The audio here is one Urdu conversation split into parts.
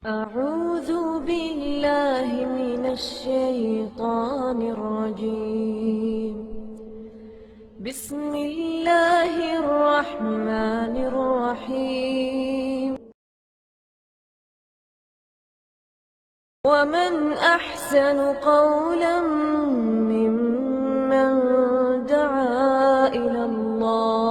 أعوذ بالله من الشيطان الرجيم. بسم الله الرحمن الرحيم. ومن أحسن قولا ممن دعا إلى الله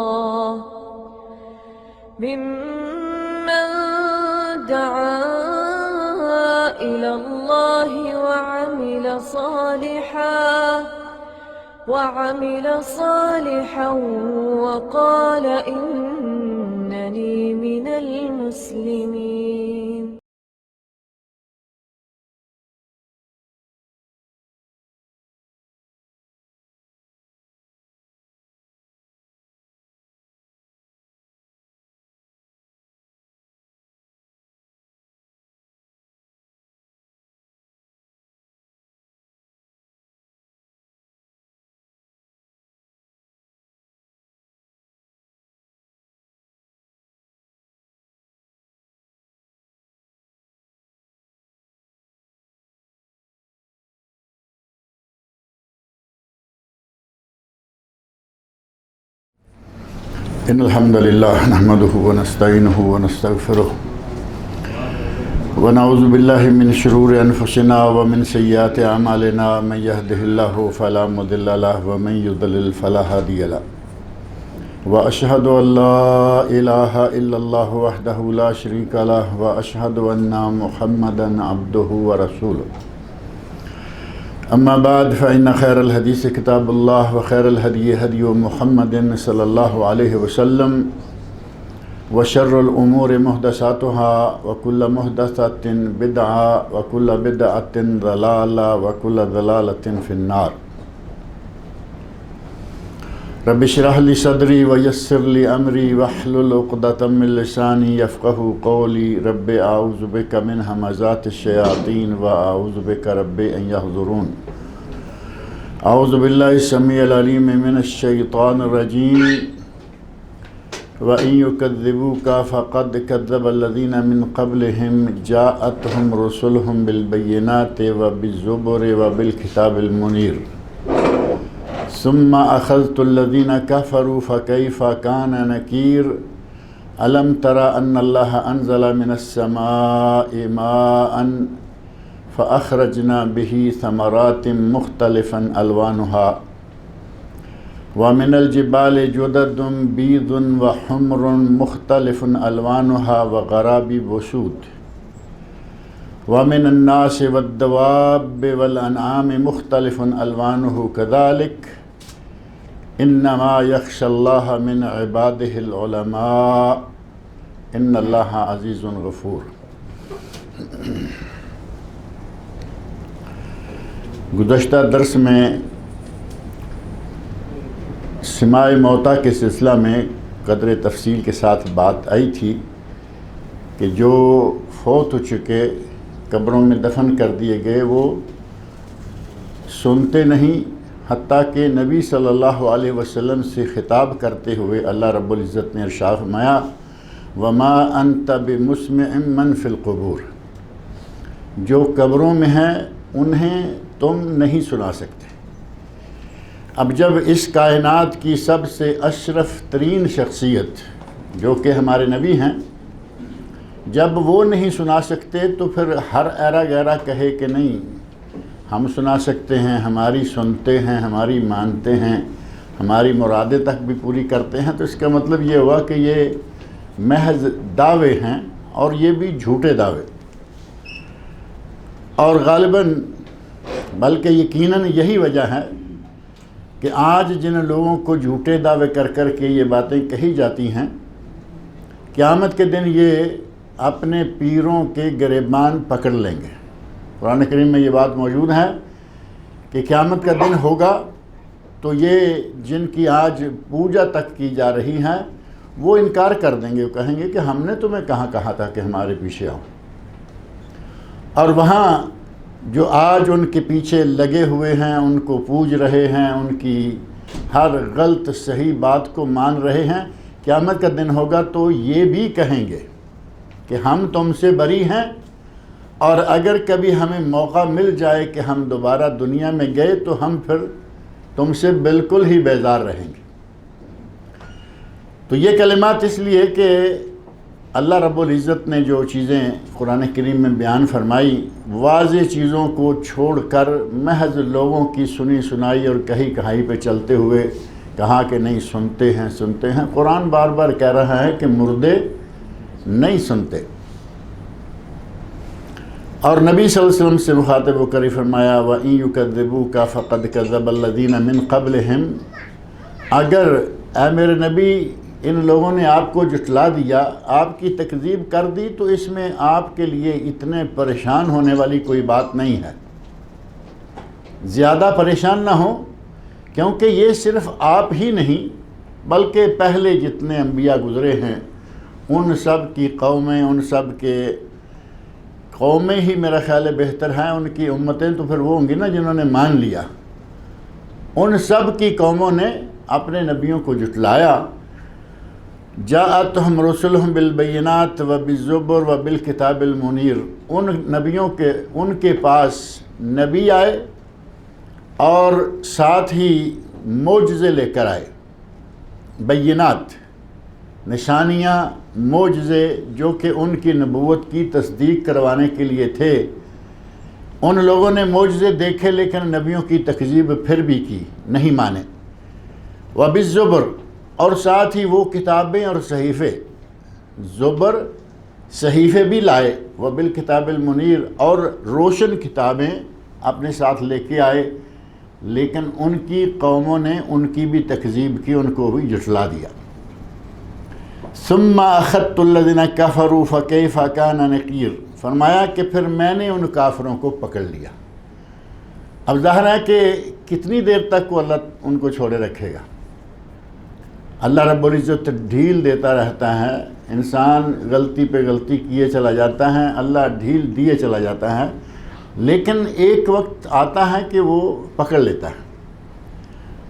وعمل صالحا وقال إنني من المسلمين. إن الحمد لله نحمده ونستعينه ونستغفره ونعوذ بالله من شرور أنفسنا ومن سيئات أعمالنا من يهده الله فلا مضل له ومن يضلل فلا هادي له وأشهد أن لا إله إلا الله وحده لا شريك له وأشهد أن محمدا عبده ورسوله. أما بعد فإن خير الحديث كتاب الله وخير الهدي هدي محمد صلى الله عليه وسلم وشر الأمور محدثاتها وكل محدثة بدعة وكل بدعة ضلالة وكل ضلالة في النار. رب اشرح لي صدري ويسر لي أمري واحلل عقدة من لساني يفقهوا قولي. رب أعوذ بك من همزات الشياطين وأعوذ بك رب أن يحضرون. أعوذ بالله السميع العليم من الشيطان الرجيم. وإن يكذبوك فقد كذب الذين من قبلهم جاءتهم رسلهم بالبينات وبالزبر وبالكتاب المنير ثم أخذت الذين كفروا فكيف كان نكير. ألم تر أن الله أنزل من السماء ماء فأخرجنا به ثمرات مختلفا ألوانها ومن الجبال جدد بيض وحمر مختلف ألوانها وغرابيب سود ومن الناس والدواب والأنعام مختلف ألوانه كذلك إنما يخشى الله من عباده العلماء إن الله عزيز غفور. گزشتہ درس میں سماع موتیٰ کے سلسلہ میں قدر تفصیل کے ساتھ بات آئی تھی کہ جو فوت ہو چکے قبروں میں دفن کر دیے گئے وہ سنتے نہیں، حتیٰ کہ نبی صلی اللہ علیہ وسلم سے خطاب کرتے ہوئے اللہ رب العزت نے ارشاد فرمایا وَمَا أَنْتَ بِمُسْمِعٍ مَّن فِي الْقُبُورِ، جو قبروں میں ہیں انہیں تم نہیں سنا سکتے۔ اب جب اس کائنات کی سب سے اشرف ترین شخصیت جو کہ ہمارے نبی ہیں، جب وہ نہیں سنا سکتے تو پھر ہر ایرا گیرا کہے کہ نہیں ہم سنا سکتے ہیں، ہماری سنتے ہیں، ہماری مانتے ہیں، ہماری مرادیں تک بھی پوری کرتے ہیں، تو اس کا مطلب یہ ہوا کہ یہ محض دعوے ہیں اور یہ بھی جھوٹے دعوے، اور غالباً بلکہ یقیناً یہی وجہ ہے کہ آج جن لوگوں کو جھوٹے دعوے کر کر کے یہ باتیں کہی جاتی ہیں، قیامت کے دن یہ اپنے پیروں کے گریبان پکڑ لیں گے۔ قرآن کریم میں یہ بات موجود ہے کہ قیامت کا دن ہوگا تو یہ جن کی آج پوجا تک کی جا رہی ہے وہ انکار کر دیں گے، وہ کہیں گے کہ ہم نے تمہیں کہاں کہا تھا کہ ہمارے پیچھے آؤ۔ اور وہاں جو آج ان کے پیچھے لگے ہوئے ہیں، ان کو پوج رہے ہیں، ان کی ہر غلط صحیح بات کو مان رہے ہیں، قیامت کا دن ہوگا تو یہ بھی کہیں گے کہ ہم تم سے بری ہیں، اور اگر کبھی ہمیں موقع مل جائے کہ ہم دوبارہ دنیا میں گئے تو ہم پھر تم سے بالکل ہی بیزار رہیں گے۔ تو یہ کلمات اس لیے کہ اللہ رب العزت نے جو چیزیں قرآن کریم میں بیان فرمائی، واضح چیزوں کو چھوڑ کر محض لوگوں کی سنی سنائی اور کہی کہائی پہ چلتے ہوئے کہا کہ نہیں سنتے ہیں۔ قرآن بار بار کہہ رہا ہے کہ مردے نہیں سنتے۔ اور نبی صلی اللہ علیہ وسلم سے مخاطب ہو کر فرمایا وَإِن يُكَذِّبُوكَ فَقَدْ كَذَّبَ الَّذِينَ مِن قَبْلِهِمْ، اگر اے میرے نبی ان لوگوں نے آپ کو جھٹلا دیا، آپ کی تکذیب کر دی، تو اس میں آپ کے لیے اتنے پریشان ہونے والی کوئی بات نہیں ہے، زیادہ پریشان نہ ہو، کیونکہ یہ صرف آپ ہی نہیں بلکہ پہلے جتنے انبیاء گزرے ہیں ان سب کی قومیں، ان سب کے قومیں ہی میرا خیال ہے بہتر ہیں، ان کی امتیں تو پھر وہ ہوں گی نا جنہوں نے مان لیا، ان سب کی قوموں نے اپنے نبیوں کو جھٹلایا۔ جاءتہم رسلہم بالبینات وبالزبر وبالکتاب المنیر، ان نبیوں کے ان کے پاس نبی آئے اور ساتھ ہی معجزے لے کر آئے، بینات نشانیاں، معجزے جو کہ ان کی نبوت کی تصدیق کروانے کے لیے تھے۔ ان لوگوں نے معجزے دیکھے لیکن نبیوں کی تکذیب پھر بھی کی، نہیں مانے۔ وبالزبر، اور ساتھ ہی وہ کتابیں اور صحیفے، زبر صحیفے بھی لائے، وبالکتاب المنیر، اور روشن کتابیں اپنے ساتھ لے کے آئے، لیکن ان کی قوموں نے ان کی بھی تکذیب کی، ان کو بھی جھٹلا دیا۔ ثم اخذت الذین کفروا فکیف کان نکیر، فرمایا کہ پھر میں نے ان کافروں کو پکڑ لیا۔ اب ظاہر ہے کہ کتنی دیر تک وہ اللہ ان کو چھوڑے رکھے گا۔ اللہ رب العزت ڈھیل دیتا رہتا ہے، انسان غلطی پہ غلطی کیے چلا جاتا ہے، اللہ ڈھیل دیے چلا جاتا ہے، لیکن ایک وقت آتا ہے کہ وہ پکڑ لیتا ہے،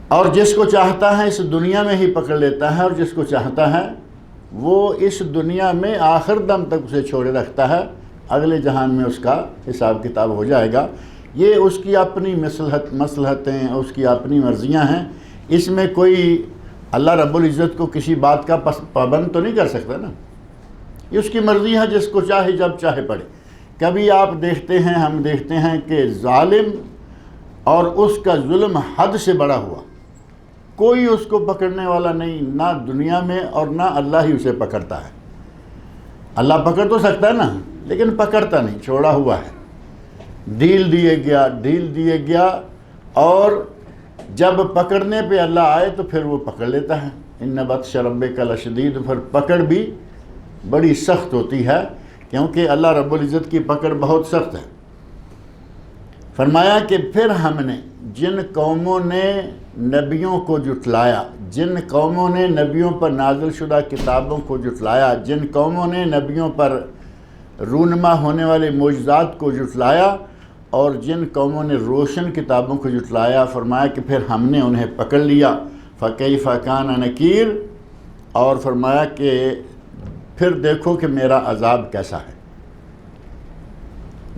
اور جس کو چاہتا ہے اس دنیا میں ہی پکڑ لیتا ہے، اور جس کو چاہتا ہے وہ اس دنیا میں آخر دم تک اسے چھوڑے رکھتا ہے، اگلے جہان میں اس کا حساب کتاب ہو جائے گا۔ یہ اس کی اپنی مصلحتیں، اس کی اپنی مرضیاں ہیں، اس میں کوئی اللہ رب العزت کو کسی بات کا پابند تو نہیں کر سکتا نا، یہ اس کی مرضی ہے، جس کو چاہے جب چاہے پڑے۔ کبھی آپ دیکھتے ہیں، ہم دیکھتے ہیں کہ ظالم اور اس کا ظلم حد سے بڑا ہوا، کوئی اس کو پکڑنے والا نہیں، نہ دنیا میں اور نہ اللہ ہی اسے پکڑتا ہے۔ اللہ پکڑ تو سکتا ہے نا، لیکن پکڑتا نہیں، چھوڑا ہوا ہے، ڈھیل دیے گیا، اور جب پکڑنے پہ اللہ آئے تو پھر وہ پکڑ لیتا ہے۔ ان بطش ربک لشدید، پھر پکڑ بھی بڑی سخت ہوتی ہے، کیونکہ اللہ رب العزت کی پکڑ بہت سخت ہے۔ فرمایا کہ پھر ہم نے جن قوموں نے نبیوں کو جھٹلایا، جن قوموں نے نبیوں پر نازل شدہ کتابوں کو جھٹلایا، جن قوموں نے نبیوں پر رونما ہونے والے معجزات کو جھٹلایا، اور جن قوموں نے روشن کتابوں کو جھٹلایا، فرمایا کہ پھر ہم نے انہیں پکڑ لیا، فکیف کان نکیر، اور فرمایا کہ پھر دیکھو کہ میرا عذاب کیسا ہے۔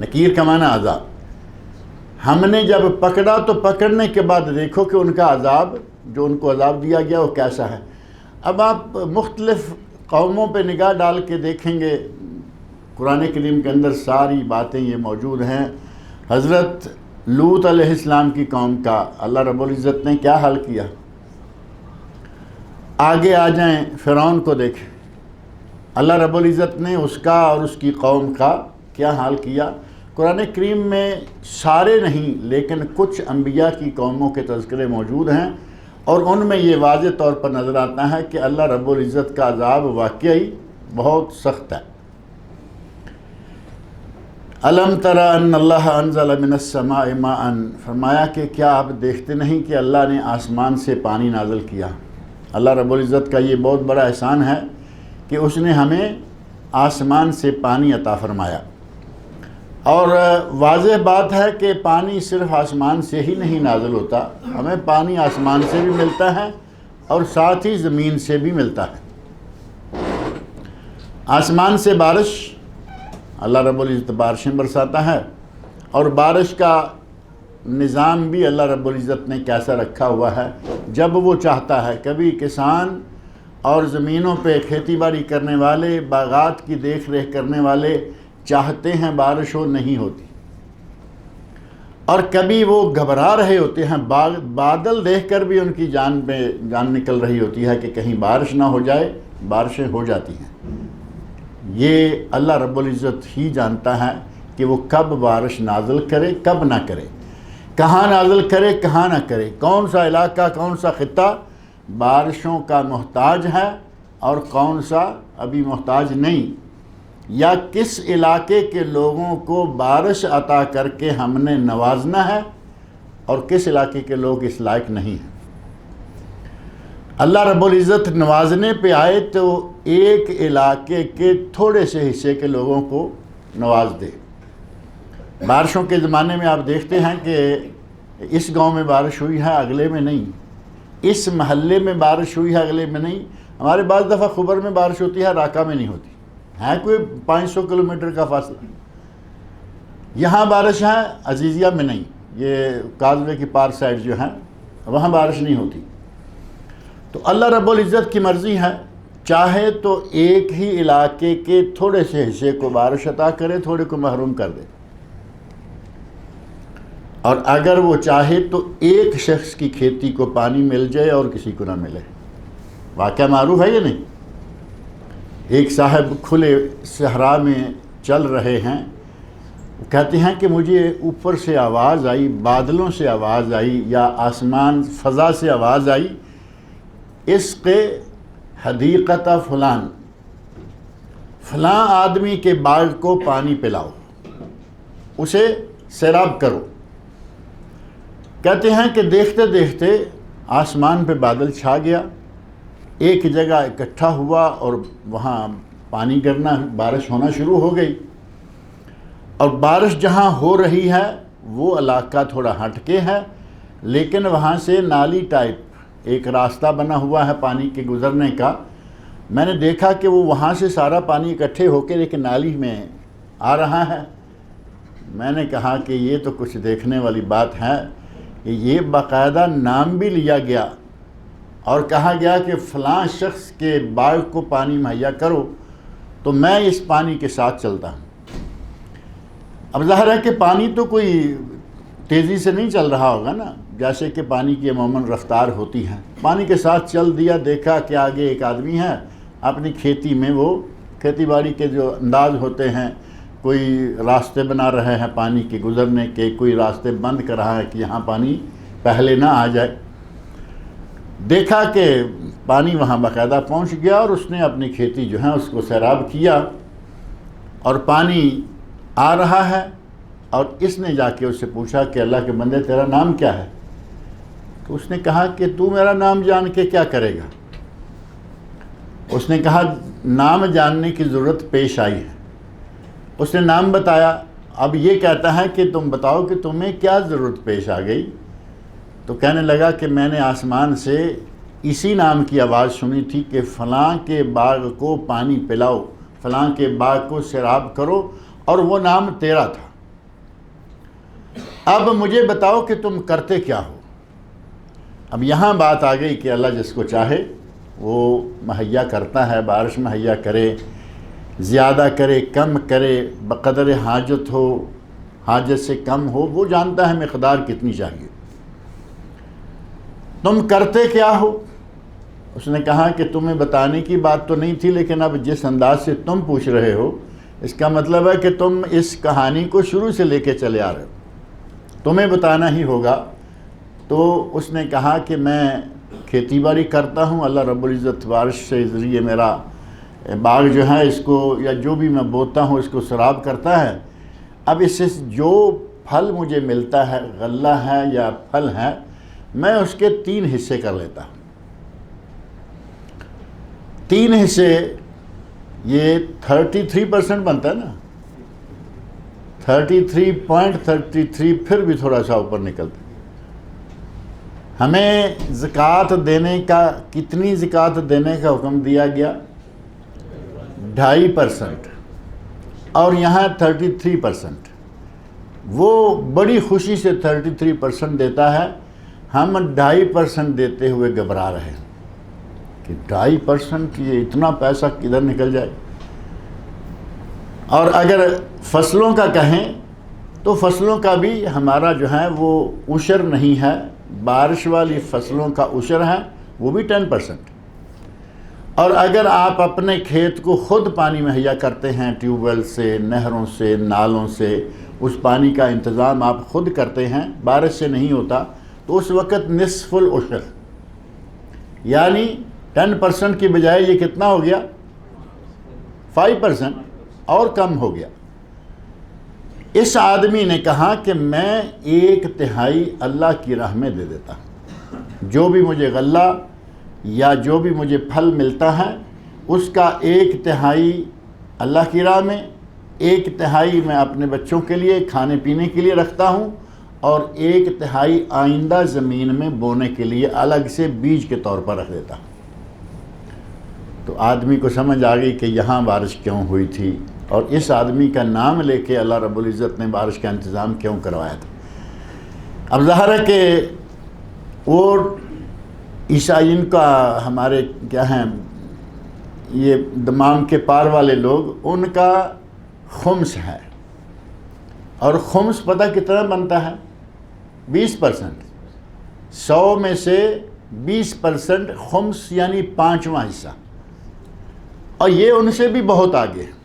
نکیر کا معنی عذاب۔ ہم نے جب پکڑا تو پکڑنے کے بعد دیکھو کہ ان کا عذاب، جو ان کو عذاب دیا گیا، وہ کیسا ہے۔ اب آپ مختلف قوموں پہ نگاہ ڈال کے دیکھیں گے، قرآن کریم کے اندر ساری باتیں یہ موجود ہیں۔ حضرت لوط علیہ السلام کی قوم کا اللہ رب العزت نے کیا حال کیا، آگے آ جائیں فرعون کو دیکھیں، اللہ رب العزت نے اس کا اور اس کی قوم کا کیا حال کیا۔ قرآن کریم میں سارے نہیں لیکن کچھ انبیاء کی قوموں کے تذکرے موجود ہیں، اور ان میں یہ واضح طور پر نظر آتا ہے کہ اللہ رب العزت کا عذاب واقعی بہت سخت ہے۔ الم تر ان اللہ انزل من السماء ماء، فرمایا کہ کیا آپ دیکھتے نہیں کہ اللہ نے آسمان سے پانی نازل کیا۔ اللہ رب العزت کا یہ بہت بڑا احسان ہے کہ اس نے ہمیں آسمان سے پانی عطا فرمایا، اور واضح بات ہے کہ پانی صرف آسمان سے ہی نہیں نازل ہوتا، ہمیں پانی آسمان سے بھی ملتا ہے اور ساتھ ہی زمین سے بھی ملتا ہے۔ آسمان سے بارش اللہ رب العزت بارشیں برساتا ہے، اور بارش کا نظام بھی اللہ رب العزت نے کیسا رکھا ہوا ہے، جب وہ چاہتا ہے۔ کبھی کسان اور زمینوں پہ کھیتی باڑی کرنے والے، باغات کی دیکھ ریکھ کرنے والے چاہتے ہیں بارش ہو، نہیں ہوتی، اور کبھی وہ گھبرا رہے ہوتے ہیں، بادل دیکھ کر بھی ان کی جان نکل رہی ہوتی ہے کہ کہیں بارش نہ ہو جائے، بارشیں ہو جاتی ہیں۔ یہ اللہ رب العزت ہی جانتا ہے کہ وہ کب بارش نازل کرے، کب نہ کرے، کہاں نازل کرے، کہاں نہ کرے، کون سا علاقہ، کون سا خطہ بارشوں کا محتاج ہے اور کون سا ابھی محتاج نہیں، یا کس علاقے کے لوگوں کو بارش عطا کر کے ہم نے نوازنا ہے اور کس علاقے کے لوگ اس لائق نہیں ہیں۔ اللہ رب العزت نوازنے پہ آئے تو ایک علاقے کے تھوڑے سے حصے کے لوگوں کو نواز دے۔ بارشوں کے زمانے میں آپ دیکھتے ہیں کہ اس گاؤں میں بارش ہوئی ہے، اگلے میں نہیں، اس محلے میں بارش ہوئی ہے، اگلے میں نہیں۔ ہمارے بعض دفعہ خبر میں بارش ہوتی ہے، راکا میں نہیں ہوتی ہے، کوئی 500 کلومیٹر کا فاصلہ۔ یہاں بارش ہے، عزیزیہ میں نہیں، یہ کازوے کی پار سائڈ جو ہیں وہاں بارش نہیں ہوتی۔ تو اللہ رب العزت کی مرضی ہے، چاہے تو ایک ہی علاقے کے تھوڑے سے حصے کو بارش عطا کرے، تھوڑے کو محروم کر دے، اور اگر وہ چاہے تو ایک شخص کی کھیتی کو پانی مل جائے اور کسی کو نہ ملے۔ واقعہ معروف ہے یہ نہیں؟ ایک صاحب کھلے صحرا میں چل رہے ہیں، کہتے ہیں کہ مجھے اوپر سے آواز آئی، بادلوں سے آواز آئی یا آسمان فضا سے آواز آئی، عشق حدیقت فلان، فلاں آدمی کے باغ کو پانی پلاؤ، اسے سیراب کرو۔ کہتے ہیں کہ دیکھتے دیکھتے آسمان پہ بادل چھا گیا، ایک جگہ اکٹھا ہوا اور وہاں پانی گرنا، بارش ہونا شروع ہو گئی، اور بارش جہاں ہو رہی ہے وہ علاقہ تھوڑا ہٹ کے ہے، لیکن وہاں سے نالی ٹائپ ایک راستہ بنا ہوا ہے پانی کے گزرنے کا۔ میں نے دیکھا کہ وہ وہاں سے سارا پانی اکٹھے ہو کے لیکن نالی میں آ رہا ہے۔ میں نے کہا کہ یہ تو کچھ دیکھنے والی بات ہے، کہ یہ باقاعدہ نام بھی لیا گیا اور کہا گیا کہ فلاں شخص کے باغ کو پانی مہیا کرو، تو میں اس پانی کے ساتھ چلتا ہوں۔ اب ظاہر ہے کہ پانی تو کوئی تیزی سے نہیں چل رہا ہوگا نا، جیسے کہ پانی کی عموماً رفتار ہوتی ہے۔ پانی کے ساتھ چل دیا، دیکھا کہ آگے ایک آدمی ہے اپنی کھیتی میں، وہ کھیتی باڑی کے جو انداز ہوتے ہیں، کوئی راستے بنا رہے ہیں پانی کے گزرنے کے، کوئی راستے بند کر رہا ہے کہ یہاں پانی پہلے نہ آ جائے۔ دیکھا کہ پانی وہاں باقاعدہ پہنچ گیا اور اس نے اپنی کھیتی جو ہے اس کو سیراب کیا، اور پانی آ رہا ہے، اور اس نے جا کے اس سے پوچھا کہ اللہ کے بندے تیرا نام کیا ہے؟ تو اس نے کہا کہ تو میرا نام جان کے کیا کرے گا؟ اس نے کہا نام جاننے کی ضرورت پیش آئی ہے۔ اس نے نام بتایا، اب یہ کہتا ہے کہ تم بتاؤ کہ تمہیں کیا ضرورت پیش آ گئی؟ تو کہنے لگا کہ میں نے آسمان سے اسی نام کی آواز سنی تھی کہ فلاں کے باغ کو پانی پلاؤ، فلاں کے باغ کو سیراب کرو، اور وہ نام تیرا تھا۔ اب مجھے بتاؤ کہ تم کرتے کیا ہو؟ اب یہاں بات آ گئی کہ اللہ جس کو چاہے وہ مہیا کرتا ہے، بارش مہیا کرے، زیادہ کرے، کم کرے، بقدر حاجت ہو، حاجت سے کم ہو، وہ جانتا ہے مقدار کتنی چاہیے۔ تم کرتے کیا ہو؟ اس نے کہا کہ تمہیں بتانے کی بات تو نہیں تھی، لیکن اب جس انداز سے تم پوچھ رہے ہو اس کا مطلب ہے کہ تم اس کہانی کو شروع سے لے کے چلے آ رہے ہو، تمہیں بتانا ہی ہوگا۔ تو اس نے کہا کہ میں کھیتی باڑی کرتا ہوں، اللہ رب العزت بارش سے ذریعے میرا باغ جو ہے اس کو، یا جو بھی میں بوتا ہوں اس کو سیراب کرتا ہے۔ اب اس سے جو پھل مجھے ملتا ہے، غلہ ہے یا پھل ہے، میں اس کے 3 حصے کر لیتا ہوں۔ 3 حصے یہ 33% بنتا ہے نا، 33.33 پھر بھی تھوڑا سا اوپر نکلتا ہے۔ ہمیں زکوٰۃ دینے کا، کتنی زکوٰۃ دینے کا حکم دیا گیا؟ 2.5%۔ اور یہاں 33%. وہ بڑی خوشی سے 33% دیتا ہے، ہم 2.5% دیتے ہوئے گھبرا رہے ہیں کہ 2.5% یہ اتنا پیسہ کدھر نکل جائے. اور اگر فصلوں کا کہیں تو فصلوں کا بھی ہمارا جو ہے وہ عشر نہیں ہے، بارش والی فصلوں کا عشر ہے وہ بھی 10%. اور اگر آپ اپنے کھیت کو خود پانی مہیا کرتے ہیں، ٹیوب ویل سے، نہروں سے، نالوں سے، اس پانی کا انتظام آپ خود کرتے ہیں، بارش سے نہیں ہوتا، تو اس وقت نصف العشر، یعنی 10% کی بجائے یہ کتنا ہو گیا؟ 5% اور کم ہو گیا. اس آدمی نے کہا کہ میں 1/3 اللہ کی راہ میں دے دیتا ہوں، جو بھی مجھے غلہ یا جو بھی مجھے پھل ملتا ہے اس کا 1/3 اللہ کی راہ میں، 1/3 میں اپنے بچوں کے لیے کھانے پینے کے لیے رکھتا ہوں، اور 1/3 آئندہ زمین میں بونے کے لیے الگ سے بیج کے طور پر رکھ دیتا ہوں. تو آدمی کو سمجھ آ گئی کہ یہاں بارش کیوں ہوئی تھی، اور اس آدمی کا نام لے کے اللہ رب العزت نے بارش کا انتظام کیوں کروایا تھا. اب ظاہر ہے کہ وہ عیسائین کا، ہمارے کیا ہیں یہ دمام کے پار والے لوگ، ان کا خمس ہے، اور خمس پتہ کتنا بنتا ہے؟ 20%. 100 میں سے 20% خمس یعنی 5واں حصہ، اور یہ ان سے بھی بہت آگے ہے.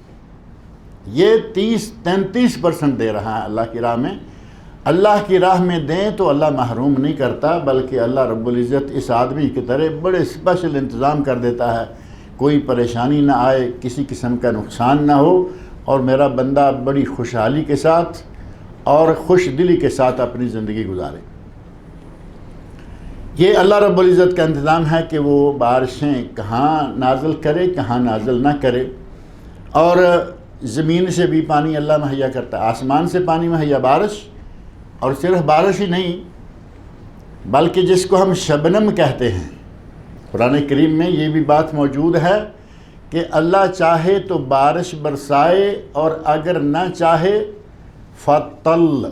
یہ 33% دے رہا ہے اللہ کی راہ میں. اللہ کی راہ میں دیں تو اللہ محروم نہیں کرتا، بلکہ اللہ رب العزت اس آدمی کی طرح بڑے اسپیشل انتظام کر دیتا ہے، کوئی پریشانی نہ آئے، کسی قسم کا نقصان نہ ہو، اور میرا بندہ بڑی خوشحالی کے ساتھ اور خوش دلی کے ساتھ اپنی زندگی گزارے. یہ اللہ رب العزت کا انتظام ہے کہ وہ بارشیں کہاں نازل کرے، کہاں نازل نہ کرے. اور زمین سے بھی پانی اللہ مہیا کرتا ہے، آسمان سے پانی مہیا، بارش، اور صرف بارش ہی نہیں بلکہ جس کو ہم شبنم کہتے ہیں. قرآن کریم میں یہ بھی بات موجود ہے کہ اللہ چاہے تو بارش برسائے، اور اگر نہ چاہے فطل،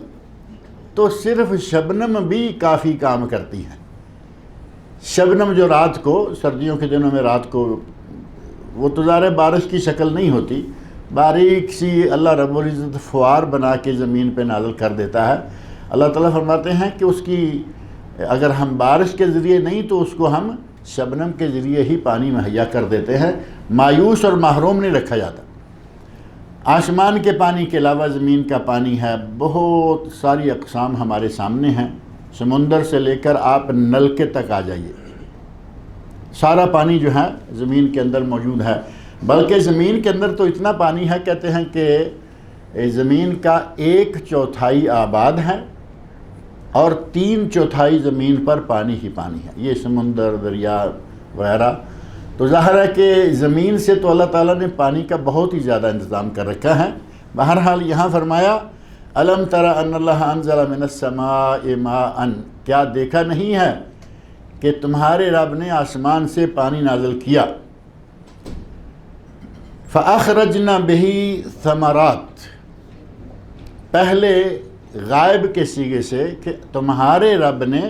تو صرف شبنم بھی کافی کام کرتی ہے. شبنم جو رات کو، سردیوں کے دنوں میں رات کو، وہ تو ظاہر بارش کی شکل نہیں ہوتی، باریک سی اللہ رب العزت فوار بنا کے زمین پہ نازل کر دیتا ہے. اللہ تعالیٰ فرماتے ہیں کہ اس کی اگر ہم بارش کے ذریعے نہیں تو اس کو ہم شبنم کے ذریعے ہی پانی مہیا کر دیتے ہیں. مایوس اور محروم نہیں رکھا جاتا. آسمان کے پانی کے علاوہ زمین کا پانی ہے، بہت ساری اقسام ہمارے سامنے ہیں. سمندر سے لے کر آپ نلکے تک آ جائیے، سارا پانی جو ہے زمین کے اندر موجود ہے. بلکہ زمین کے اندر تو اتنا پانی ہے، کہتے ہیں کہ زمین کا 1/4 آباد ہے، اور 3/4 زمین پر پانی ہی پانی ہے، یہ سمندر، دریا وغیرہ. تو ظاہر ہے کہ زمین سے تو اللہ تعالیٰ نے پانی کا بہت ہی زیادہ انتظام کر رکھا ہے. بہرحال یہاں فرمایا الم تر ان اللہ انزل من السماء ماء، کیا دیکھا نہیں ہے کہ تمہارے رب نے آسمان سے پانی نازل کیا. فاخرجنا به ثمرات، پہلے غائب کے صیغے سے کہ تمہارے رب نے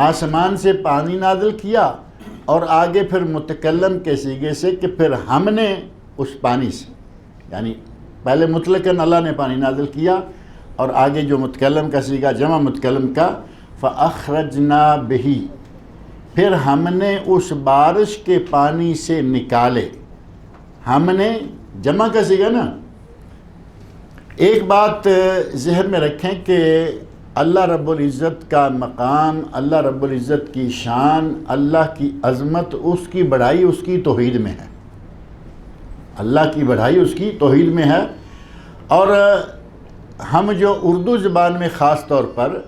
آسمان سے پانی نازل کیا، اور آگے پھر متکلم کے صیغے سے کہ پھر ہم نے اس پانی سے، یعنی پہلے مطلقاً اللہ نے پانی نازل کیا، اور آگے جو متکلم کا صیغہ جمع متکلم کا فاخرجنا به، پھر ہم نے اس بارش کے پانی سے نکالے. ہم نے جمع کا صیغہ نا. ایک بات ذہن میں رکھیں کہ اللہ رب العزت کا مقام، اللہ رب العزت کی شان، اللہ کی عظمت، اس کی بڑائی اس کی توحید میں ہے. اللہ کی بڑائی اس کی توحید میں ہے. اور ہم جو اردو زبان میں خاص طور پر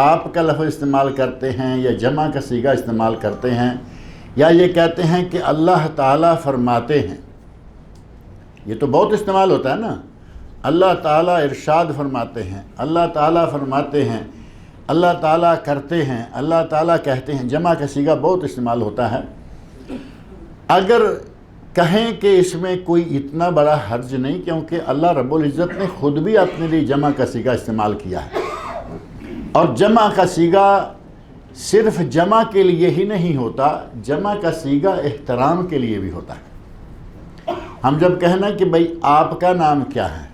آپ کا لفظ استعمال کرتے ہیں یا جمع کا صیغہ استعمال کرتے ہیں، یا یہ کہتے ہیں کہ اللہ تعالیٰ فرماتے ہیں، یہ تو بہت استعمال ہوتا ہے نا. اللہ تعالیٰ ارشاد فرماتے ہیں، اللہ تعالیٰ فرماتے ہیں، اللہ تعالیٰ کرتے ہیں، اللہ تعالیٰ کہتے ہیں. جمع کا صیغہ بہت استعمال ہوتا ہے. اگر کہیں کہ اس میں کوئی اتنا بڑا حرج نہیں، کیونکہ اللہ رب العزت نے خود بھی اپنے لیے جمع کا صیغہ استعمال کیا ہے، اور جمع کا صیغہ صرف جمع کے لیے ہی نہیں ہوتا، جمع کا صیغہ احترام کے لیے بھی ہوتا ہے۔ ہم جب کہنا کہ بھئی آپ کا نام کیا ہے،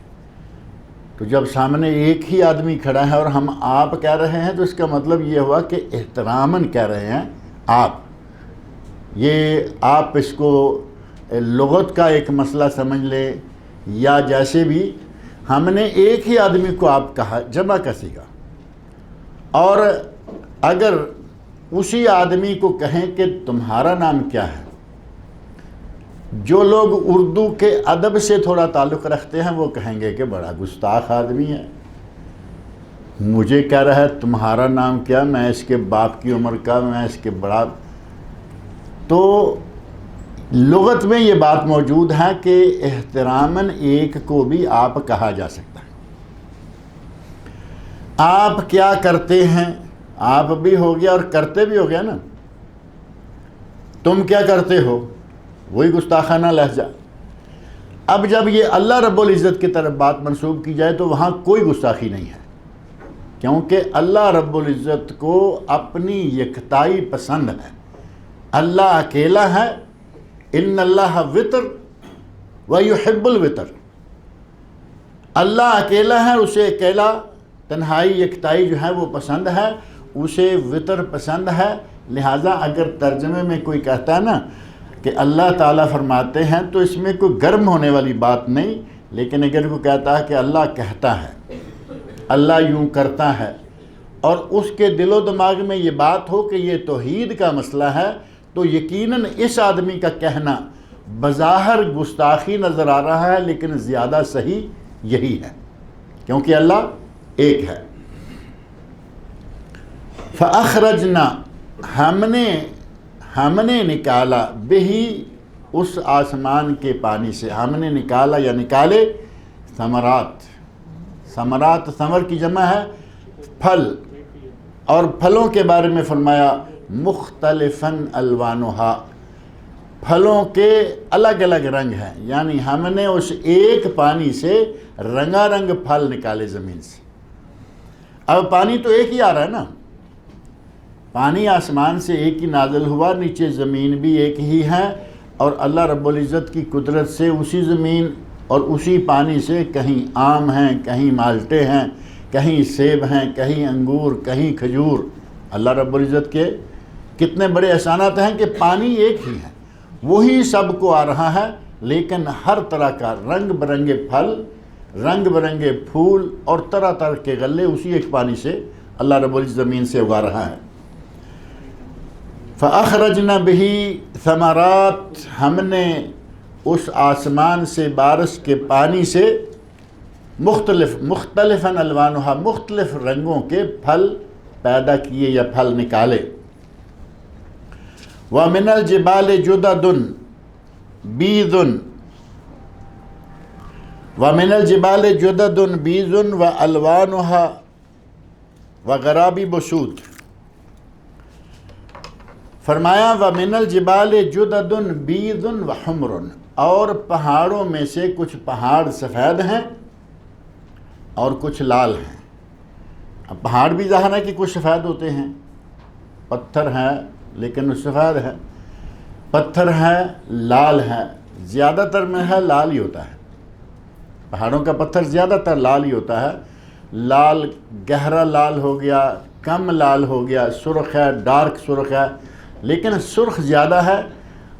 تو جب سامنے ایک ہی آدمی کھڑا ہے اور ہم آپ کہہ رہے ہیں تو اس کا مطلب یہ ہوا کہ احتراماً کہہ رہے ہیں آپ۔ یہ آپ اس کو لغت کا ایک مسئلہ سمجھ لیں، یا جیسے بھی ہم نے ایک ہی آدمی کو آپ کہا، جمع کا صیغہ، اور اگر اسی آدمی کو کہیں کہ تمہارا نام کیا ہے، جو لوگ اردو کے ادب سے تھوڑا تعلق رکھتے ہیں وہ کہیں گے کہ بڑا گستاخ آدمی ہے، مجھے کہہ رہا ہے تمہارا نام کیا، میں اس کے باپ کی عمر کا، میں اس کے بڑا۔ تو لغت میں یہ بات موجود ہے کہ احتراماً ایک کو بھی آپ کہا جا سکتا ہے۔ آپ کیا کرتے ہیں، آپ بھی ہو گیا اور کرتے بھی ہو گیا نا، تم کیا کرتے ہو، وہی گستاخانہ لہجہ۔ اب جب یہ اللہ رب العزت کی طرف بات منسوب کی جائے تو وہاں کوئی گستاخی نہیں ہے، کیونکہ اللہ رب العزت کو اپنی یکتائی پسند ہے، اللہ اکیلا ہے، ان اللہ وطر ویحب الوطر، اللہ اکیلا ہے، اسے اکیلا تنہائی یکتائی جو ہے وہ پسند ہے، اسے وطر پسند ہے۔ لہٰذا اگر ترجمے میں کوئی کہتا ہے نا کہ اللہ تعالیٰ فرماتے ہیں تو اس میں کوئی گرم ہونے والی بات نہیں، لیکن اگر کوئی کہتا ہے کہ اللہ کہتا ہے، اللہ یوں کرتا ہے، اور اس کے دل و دماغ میں یہ بات ہو کہ یہ توحید کا مسئلہ ہے، تو یقیناً اس آدمی کا کہنا بظاہر گستاخی نظر آ رہا ہے، لیکن زیادہ صحیح یہی ہے، کیونکہ اللہ ایک ہے۔ فَأَخْرَجْنَا، ہم نے نکالا، بہی اس آسمان کے پانی سے، ہم نے نکالا یا نکالے، ثمرات، ثمرات ثمر کی جمع ہے پھل، اور پھلوں کے بارے میں فرمایا مختلفاً الوانھا، پھلوں کے الگ الگ رنگ ہیں، یعنی ہم نے اس ایک پانی سے رنگا رنگ پھل نکالے زمین سے۔ اب پانی تو ایک ہی آ رہا ہے نا، پانی آسمان سے ایک ہی نازل ہوا، نیچے زمین بھی ایک ہی ہے، اور اللہ رب العزت کی قدرت سے اسی زمین اور اسی پانی سے کہیں آم ہیں، کہیں مالٹے ہیں، کہیں سیب ہیں، کہیں انگور، کہیں کھجور۔ اللہ رب العزت کے کتنے بڑے احسانات ہیں کہ پانی ایک ہی ہے، وہی سب کو آ رہا ہے، لیکن ہر طرح کا رنگ برنگے پھل، رنگ برنگے پھول اور طرح طرح کے غلے اسی ایک پانی سے اللہ رب العزت زمین سے اگا رہا ہے۔ فَأَخْرَجْنَا بِهِ ثَمَرَات، ہم نے اس آسمان سے، بارش کے پانی سے، مختلفاً الوانھا، مختلف رنگوں کے پھل پیدا کیے یا پھل نکالے۔ وَمِنَ الْجِبَالِ جُدَدٌ بِيضٌ، وَمِنَ الْجِبَالِ جُدَدٌ بِيضٌ وَأَلْوَانُهَا وَغَرَابِيبُ سُودٌ۔ فرمایا وَمِنَ الْجِبَالِ جُدَدٌ بِيضٌ وَحُمْرٌ، اور پہاڑوں میں سے کچھ پہاڑ سفید ہیں اور کچھ لال ہیں۔ اب پہاڑ بھی ظاہر ہے کہ کچھ سفید ہوتے ہیں، پتھر ہیں لیکن سفید ہے، پتھر ہے لال ہے، زیادہ تر میں ہے لال ہی ہوتا ہے، پہاڑوں کا پتھر زیادہ تر لال ہی ہوتا ہے، لال گہرا لال ہو گیا، کم لال ہو گیا، سرخ ہے، ڈارک سرخ ہے، لیکن سرخ زیادہ ہے۔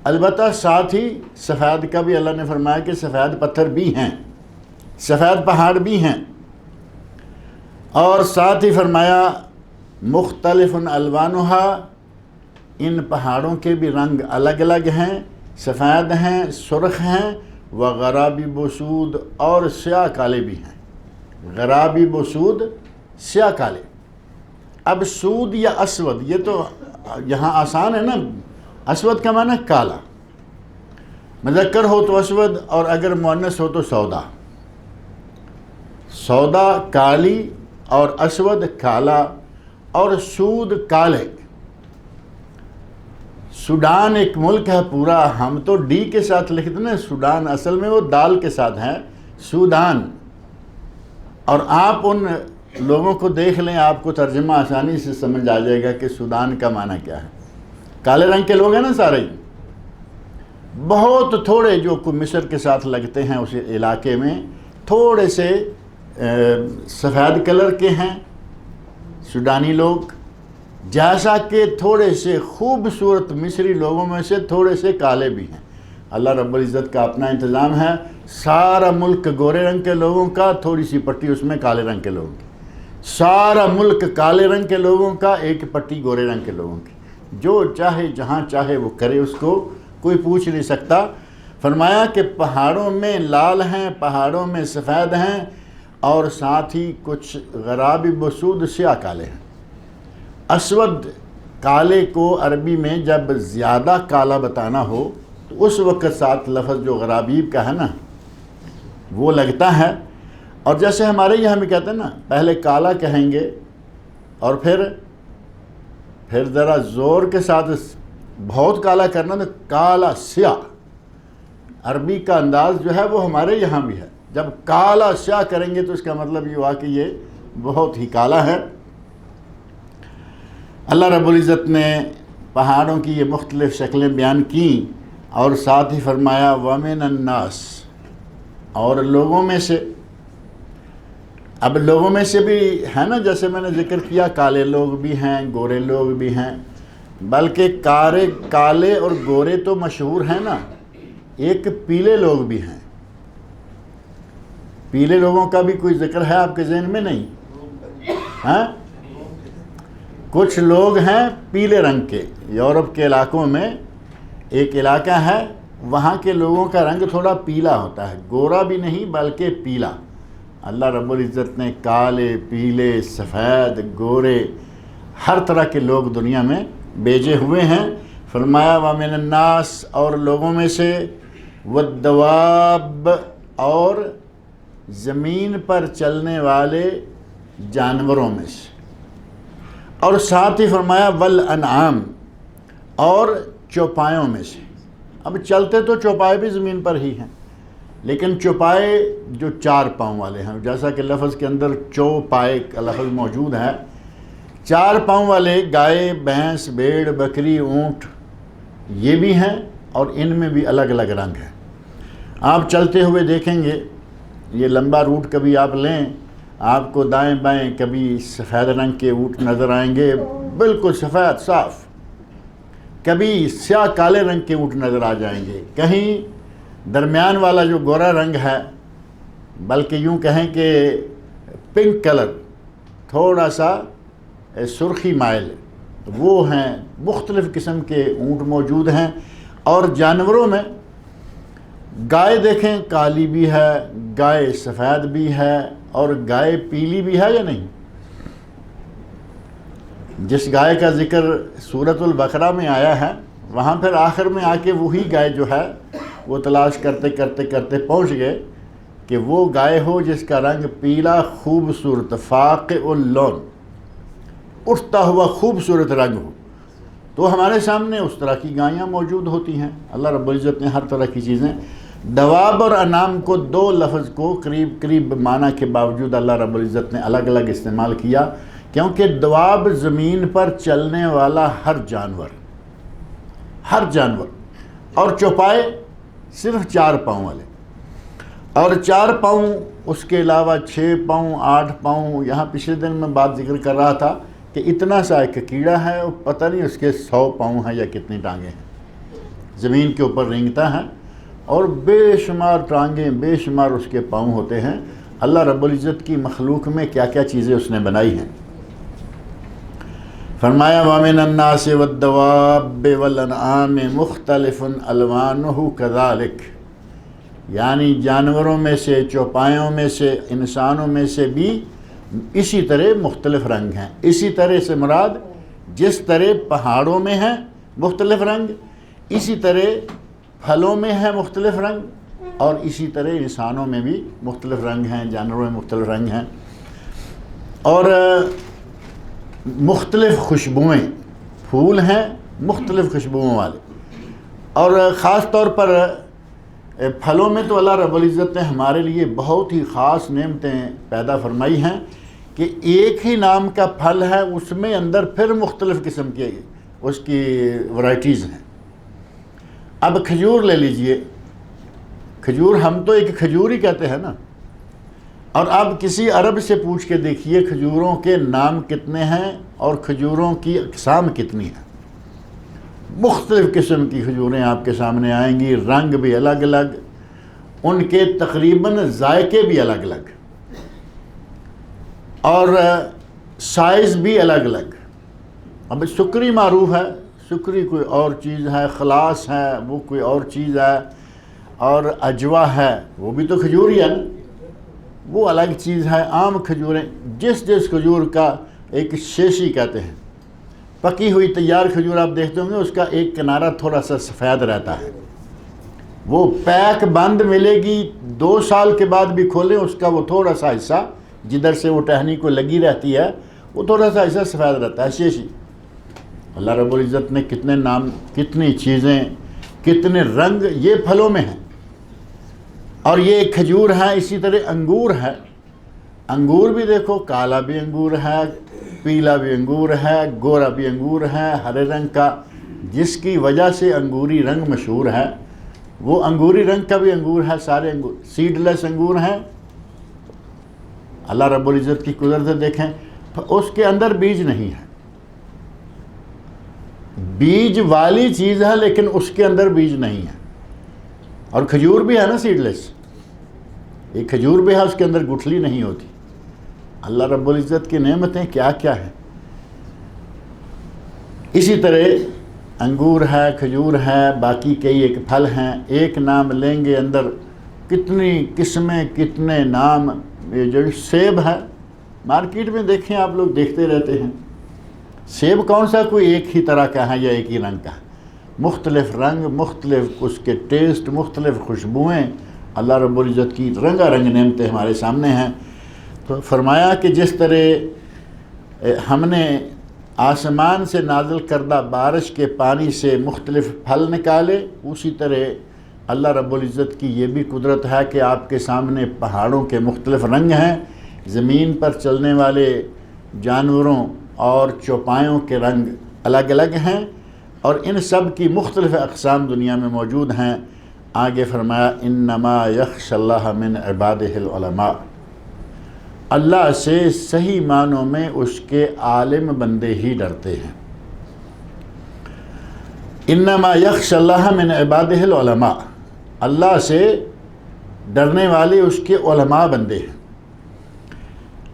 البتہ ساتھ ہی سفید کا بھی اللہ نے فرمایا کہ سفید پتھر بھی ہیں، سفید پہاڑ بھی ہیں، اور ساتھ ہی فرمایا مختلف الوانھا، ان پہاڑوں کے بھی رنگ الگ الگ ہیں، سفید ہیں، سرخ ہیں، وغرابیب سود، اور سیاہ کالے بھی ہیں، غرابیب سود، سیاہ کالے۔ اب سود یا اسود یہ تو یہاں آسان ہے نا، اسود کا معنی کالا، مذکر ہو تو اسود، اور اگر مؤنث ہو تو سودا، سودا کالی اور اسود کالا، اور سود کالے۔ سوڈان ایک ملک ہے پورا، ہم تو ڈی کے ساتھ لکھتے ہیں سوڈان، اصل میں وہ دال کے ساتھ ہے سودان. اور آپ ان لوگوں کو دیکھ لیں، آپ کو ترجمہ آسانی سے سمجھ آ جائے گا کہ سودان کا معنی کیا ہے. کالے رنگ کے لوگ ہیں نا سارے، بہت تھوڑے جو مصر کے ساتھ لگتے ہیں اس علاقے میں، تھوڑے سے سفید کلر کے ہیں سوڈانی لوگ، جیسا کہ تھوڑے سے خوبصورت مصری لوگوں میں سے تھوڑے سے کالے بھی ہیں. اللہ رب العزت کا اپنا انتظام ہے، سارا ملک گورے رنگ کے لوگوں کا، تھوڑی سی پٹی اس میں کالے رنگ کے لوگوں کی، سارا ملک کالے رنگ کے لوگوں کا، ایک پٹی گورے رنگ کے لوگوں کی. جو چاہے جہاں چاہے وہ کرے، اس کو کوئی پوچھ نہیں سکتا. فرمایا کہ پہاڑوں میں لال ہیں، پہاڑوں میں سفید ہیں، اور ساتھ ہی کچھ غرابی بسود سیاہ کالے ہیں. اسود کالے کو عربی میں جب زیادہ کالا بتانا ہو تو اس وقت ساتھ لفظ جو غرابیب کا ہے نا وہ لگتا ہے. اور جیسے ہمارے یہاں بھی کہتے ہیں نا، پہلے کالا کہیں گے اور پھر ذرا زور کے ساتھ بہت کالا کرنا تو کالا سیاہ. عربی کا انداز جو ہے وہ ہمارے یہاں بھی ہے، جب کالا سیاہ کریں گے تو اس کا مطلب یہ ہوا کہ یہ بہت ہی کالا ہے. اللہ رب العزت نے پہاڑوں کی یہ مختلف شکلیں بیان کیں، اور ساتھ ہی فرمایا وَمِنَ النَّاسِ، اور لوگوں میں سے. اب لوگوں میں سے بھی ہے نا، جیسے میں نے ذکر کیا کالے لوگ بھی ہیں، گورے لوگ بھی ہیں، بلکہ کالے اور گورے تو مشہور ہیں نا، ایک پیلے لوگ بھی ہیں. پیلے لوگوں کا بھی کوئی ذکر ہے آپ کے ذہن میں؟ نہیں ہاں؟ کچھ لوگ ہیں پیلے رنگ کے. یورپ کے علاقوں میں ایک علاقہ ہے، وہاں کے لوگوں کا رنگ تھوڑا پیلا ہوتا ہے، گورا بھی نہیں بلکہ پیلا. اللہ رب العزت نے کالے، پیلے، سفید، گورے، ہر طرح کے لوگ دنیا میں بھیجے ہوئے ہیں. فرمایا وَمِنَ النَّاسِ، اور لوگوں میں سے، وَالدَّوَابِ، اور زمین پر چلنے والے جانوروں میں سے، اور ساتھ ہی فرمایا وَالْأَنْعَامِ، اور چوپایوں میں سے. اب چلتے تو چوپائے بھی زمین پر ہی ہیں، لیکن چوپائے جو 4 پاؤں والے ہیں، جیسا کہ لفظ کے اندر چوپائے کا لفظ موجود ہے، 4 پاؤں والے گائے، بھینس، بھیڑ، بکری، اونٹ، یہ بھی ہیں، اور ان میں بھی الگ الگ رنگ ہیں. آپ چلتے ہوئے دیکھیں گے، یہ لمبا روٹ کبھی آپ لیں، آپ کو دائیں بائیں کبھی سفید رنگ کے اونٹ نظر آئیں گے، بالکل سفید صاف، کبھی سیاہ کالے رنگ کے اونٹ نظر آ جائیں گے، کہیں درمیان والا جو گورا رنگ ہے، بلکہ یوں کہیں کہ پنک کلر، تھوڑا سا سرخی مائل، وہ ہیں. مختلف قسم کے اونٹ موجود ہیں. اور جانوروں میں گائے دیکھیں، کالی بھی ہے، گائے سفید بھی ہے، اور گائے پیلی بھی ہے یا نہیں؟ جس گائے کا ذکر سورۃ البقرہ میں آیا ہے، وہاں پھر آخر میں آ کے وہی گائے جو ہے وہ تلاش کرتے کرتے کرتے پہنچ گئے کہ وہ گائے ہو جس کا رنگ پیلا، خوبصورت، فاقع اللون، اٹھتا ہوا خوبصورت رنگ ہو. تو ہمارے سامنے اس طرح کی گائیاں موجود ہوتی ہیں. اللہ رب العزت نے ہر طرح کی چیزیں، دواب اور انعام کو 2 لفظ کو قریب معنی کے باوجود اللہ رب العزت نے الگ الگ استعمال کیا، کیونکہ دواب زمین پر چلنے والا ہر جانور، اور چوپائے صرف 4 پاؤں والے، اور 4 پاؤں اس کے علاوہ 6 پاؤں، 8 پاؤں. یہاں پچھلے دن میں بات ذکر کر رہا تھا کہ اتنا سا ایک کیڑا ہے، پتہ نہیں اس کے 100 پاؤں ہیں یا کتنی ٹانگیں ہیں، زمین کے اوپر رینگتا ہے، اور بے شمار ٹانگیں، بے شمار اس کے پاؤں ہوتے ہیں. اللہ رب العزت کی مخلوق میں کیا کیا چیزیں اس نے بنائی ہیں. فرمایا وَمِنَ النَّاسِ وَالدَّوَابِّ وَالْأَنْعَامِ مُخْتَلِفٌ أَلْوَانُهُ كَذَلِكَ، یعنی جانوروں میں سے، چوپایوں میں سے، انسانوں میں سے بھی اسی طرح مختلف رنگ ہیں. اسی طرح سے مراد جس طرح پہاڑوں میں ہیں مختلف رنگ، اسی طرح پھلوں میں ہیں مختلف رنگ، اور اسی طرح انسانوں میں بھی مختلف رنگ ہیں، جانوروں میں مختلف رنگ ہیں. اور مختلف خوشبوئیں، پھول ہیں مختلف خوشبوؤں والے. اور خاص طور پر پھلوں میں تو اللہ رب العزت نے ہمارے لیے بہت ہی خاص نعمتیں پیدا فرمائی ہیں کہ ایک ہی نام کا پھل ہے، اس میں اندر پھر مختلف قسم کی اس کی ورائٹیز ہیں. اب کھجور لے لیجئے، کھجور ہم تو ایک کھجور ہی کہتے ہیں نا، اور اب کسی عرب سے پوچھ کے دیکھیے کھجوروں کے نام کتنے ہیں اور کھجوروں کی اقسام کتنی ہیں. مختلف قسم کی کھجوریں آپ کے سامنے آئیں گی، رنگ بھی الگ الگ، ان کے تقریباً ذائقے بھی الگ الگ اور سائز بھی الگ الگ. اب سکری معروف ہے، سکری کوئی اور چیز ہے، خلاص ہے وہ کوئی اور چیز ہے، اور اجوا ہے وہ بھی تو کھجور ہی ہے نا، وہ الگ چیز ہے. عام کھجوریں جس کھجور کا ایک شیشی کہتے ہیں، پکی ہوئی تیار کھجور آپ دیکھتے ہوں گے اس کا ایک کنارہ تھوڑا سا سفید رہتا ہے، وہ پیک بند ملے گی، 2 سال کے بعد بھی کھولیں اس کا وہ تھوڑا سا حصہ جدھر سے وہ ٹہنی کو لگی رہتی ہے وہ تھوڑا سا حصہ سفید رہتا ہے، شیشی. اللہ رب العزت نے کتنے نام، کتنی چیزیں، کتنے رنگ یہ پھلوں میں ہیں. اور یہ کھجور ہے. اسی طرح انگور ہے، انگور بھی دیکھو، کالا بھی انگور ہے، پیلا بھی انگور ہے، گورا بھی انگور ہے، ہرے رنگ کا، جس کی وجہ سے انگوری رنگ مشہور ہے. وہ انگوری رنگ کا بھی انگور ہے. سارے انگور سیڈ لیس انگور ہیں. اللہ رب العزت کی قدرت دیکھیں، اس کے اندر بیج نہیں ہے، بیج والی چیز ہے لیکن اس کے اندر بیج نہیں ہے. اور کھجور بھی ہے نا سیڈ لیس، ایک کھجور بھی ہے اس کے اندر گٹھلی نہیں ہوتی. اللہ رب العزت کی نعمتیں کیا کیا ہیں. اسی طرح انگور ہے، کھجور ہے، باقی کئی ایک پھل ہیں. ایک نام لیں گے اندر کتنی قسمیں، کتنے نام. یہ جو سیب ہے مارکیٹ میں دیکھیں آپ لوگ دیکھتے رہتے ہیں، سیب کون سا کوئی ایک ہی طرح کا ہے یا ایک ہی رنگ کا ہے، مختلف رنگ، مختلف اس کے ٹیسٹ، مختلف خوشبوئیں. اللہ رب العزت کی رنگا رنگ نعمتیں ہمارے سامنے ہیں. تو فرمایا کہ جس طرح ہم نے آسمان سے نازل کردہ بارش کے پانی سے مختلف پھل نکالے، اسی طرح اللہ رب العزت کی یہ بھی قدرت ہے کہ آپ کے سامنے پہاڑوں کے مختلف رنگ ہیں، زمین پر چلنے والے جانوروں اور چوپایوں کے رنگ الگ الگ ہیں، اور ان سب کی مختلف اقسام دنیا میں موجود ہیں. آگے فرمایا انما یخشی اللہ من عبادہ العلماء، اللہ سے صحیح معنوں میں اس کے عالم بندے ہی ڈرتے ہیں. انما یخشی اللہ من عبادہ العلماء، اللہ سے ڈرنے والے اس کے علماء بندے ہیں.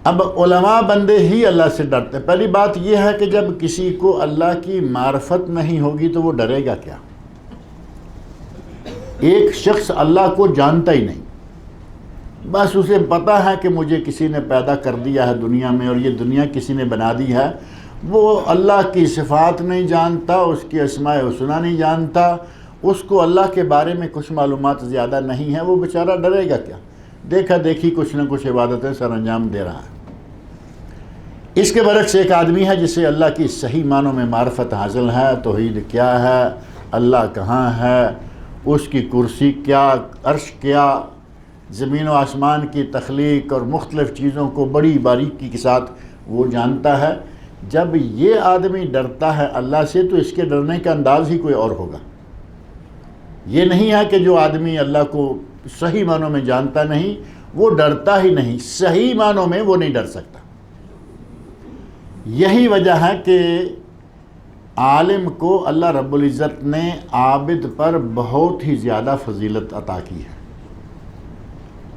اب علماء بندے ہی اللہ سے ڈرتے ہیں. پہلی بات یہ ہے کہ جب کسی کو اللہ کی معرفت نہیں ہوگی تو وہ ڈرے گا کیا؟ ایک شخص اللہ کو جانتا ہی نہیں، بس اسے پتا ہے کہ مجھے کسی نے پیدا کر دیا ہے دنیا میں اور یہ دنیا کسی نے بنا دی ہے. وہ اللہ کی صفات نہیں جانتا، اس کی اسماء حسنی نہیں جانتا، اس کو اللہ کے بارے میں کچھ معلومات زیادہ نہیں ہے. وہ بیچارہ ڈرے گا کیا؟ دیکھا دیکھی کچھ نہ کچھ عبادتیں سر انجام دے رہا ہے. اس کے برعکس ایک آدمی ہے جسے اللہ کی صحیح معنوں میں معرفت حاصل ہے، توحید کیا ہے، اللہ کہاں ہے، اس کی کرسی کیا، عرش کیا، زمین و آسمان کی تخلیق اور مختلف چیزوں کو بڑی باریکی کے ساتھ وہ جانتا ہے. جب یہ آدمی ڈرتا ہے اللہ سے تو اس کے ڈرنے کا انداز ہی کوئی اور ہوگا. یہ نہیں ہے کہ جو آدمی اللہ کو صحیح معنوں میں جانتا نہیں وہ ڈرتا ہی نہیں، صحیح معنوں میں وہ نہیں ڈر سکتا. یہی وجہ ہے کہ عالم کو اللہ رب العزت نے عابد پر بہت ہی زیادہ فضیلت عطا کی ہے.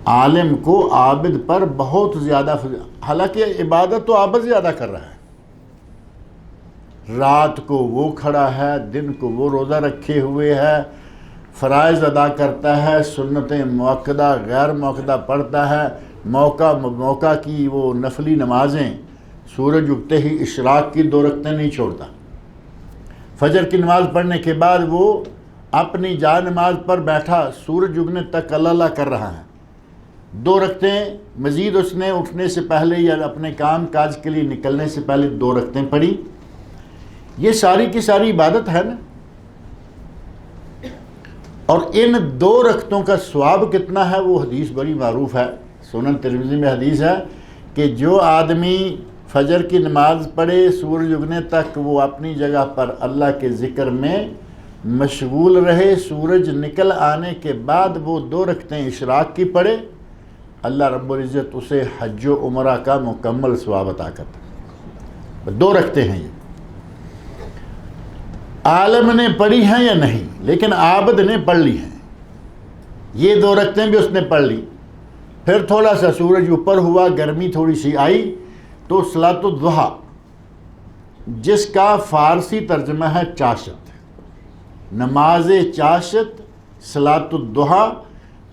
عالم کو عابد پر بہت زیادہ حالانکہ عبادت تو عابد زیادہ کر رہا ہے. رات کو وہ کھڑا ہے، دن کو وہ روزہ رکھے ہوئے ہے، فرائض ادا کرتا ہے، سنتیں مؤکدہ غیر مؤکدہ پڑھتا ہے، موقع کی وہ نفلی نمازیں، سورج اگتے ہی اشراق کی 2 رکعتیں نہیں چھوڑتا. فجر کی نماز پڑھنے کے بعد وہ اپنی جا نماز پر بیٹھا سورج اگنے تک اللہ کر رہا ہے. 2 رکعتیں مزید اس نے اٹھنے سے پہلے یا اپنے کام کاج کے لیے نکلنے سے پہلے 2 رکعتیں پڑھی. یہ ساری کی ساری عبادت ہے نا. اور ان 2 رکعتوں کا ثواب کتنا ہے وہ حدیث بڑی معروف ہے. سنن ترمذی میں حدیث ہے کہ جو آدمی فجر کی نماز پڑھے سورج اگنے تک وہ اپنی جگہ پر اللہ کے ذکر میں مشغول رہے، سورج نکل آنے کے بعد وہ 2 رکعتیں اشراق کی پڑھے، اللہ رب العزت اسے حج و عمرہ کا مکمل ثواب عطا کرتا ہے. 2 رکعتیں ہیں یہ. عالم نے پڑھی ہیں یا نہیں، لیکن عابد نے پڑھ لی ہیں. یہ 2 رکعتیں بھی اس نے پڑھ لی. پھر تھوڑا سا سورج اوپر ہوا، گرمی تھوڑی سی آئی تو صلاۃ الضحیٰ، جس کا فارسی ترجمہ ہے چاشت، نماز چاشت، صلاۃ الضحیٰ.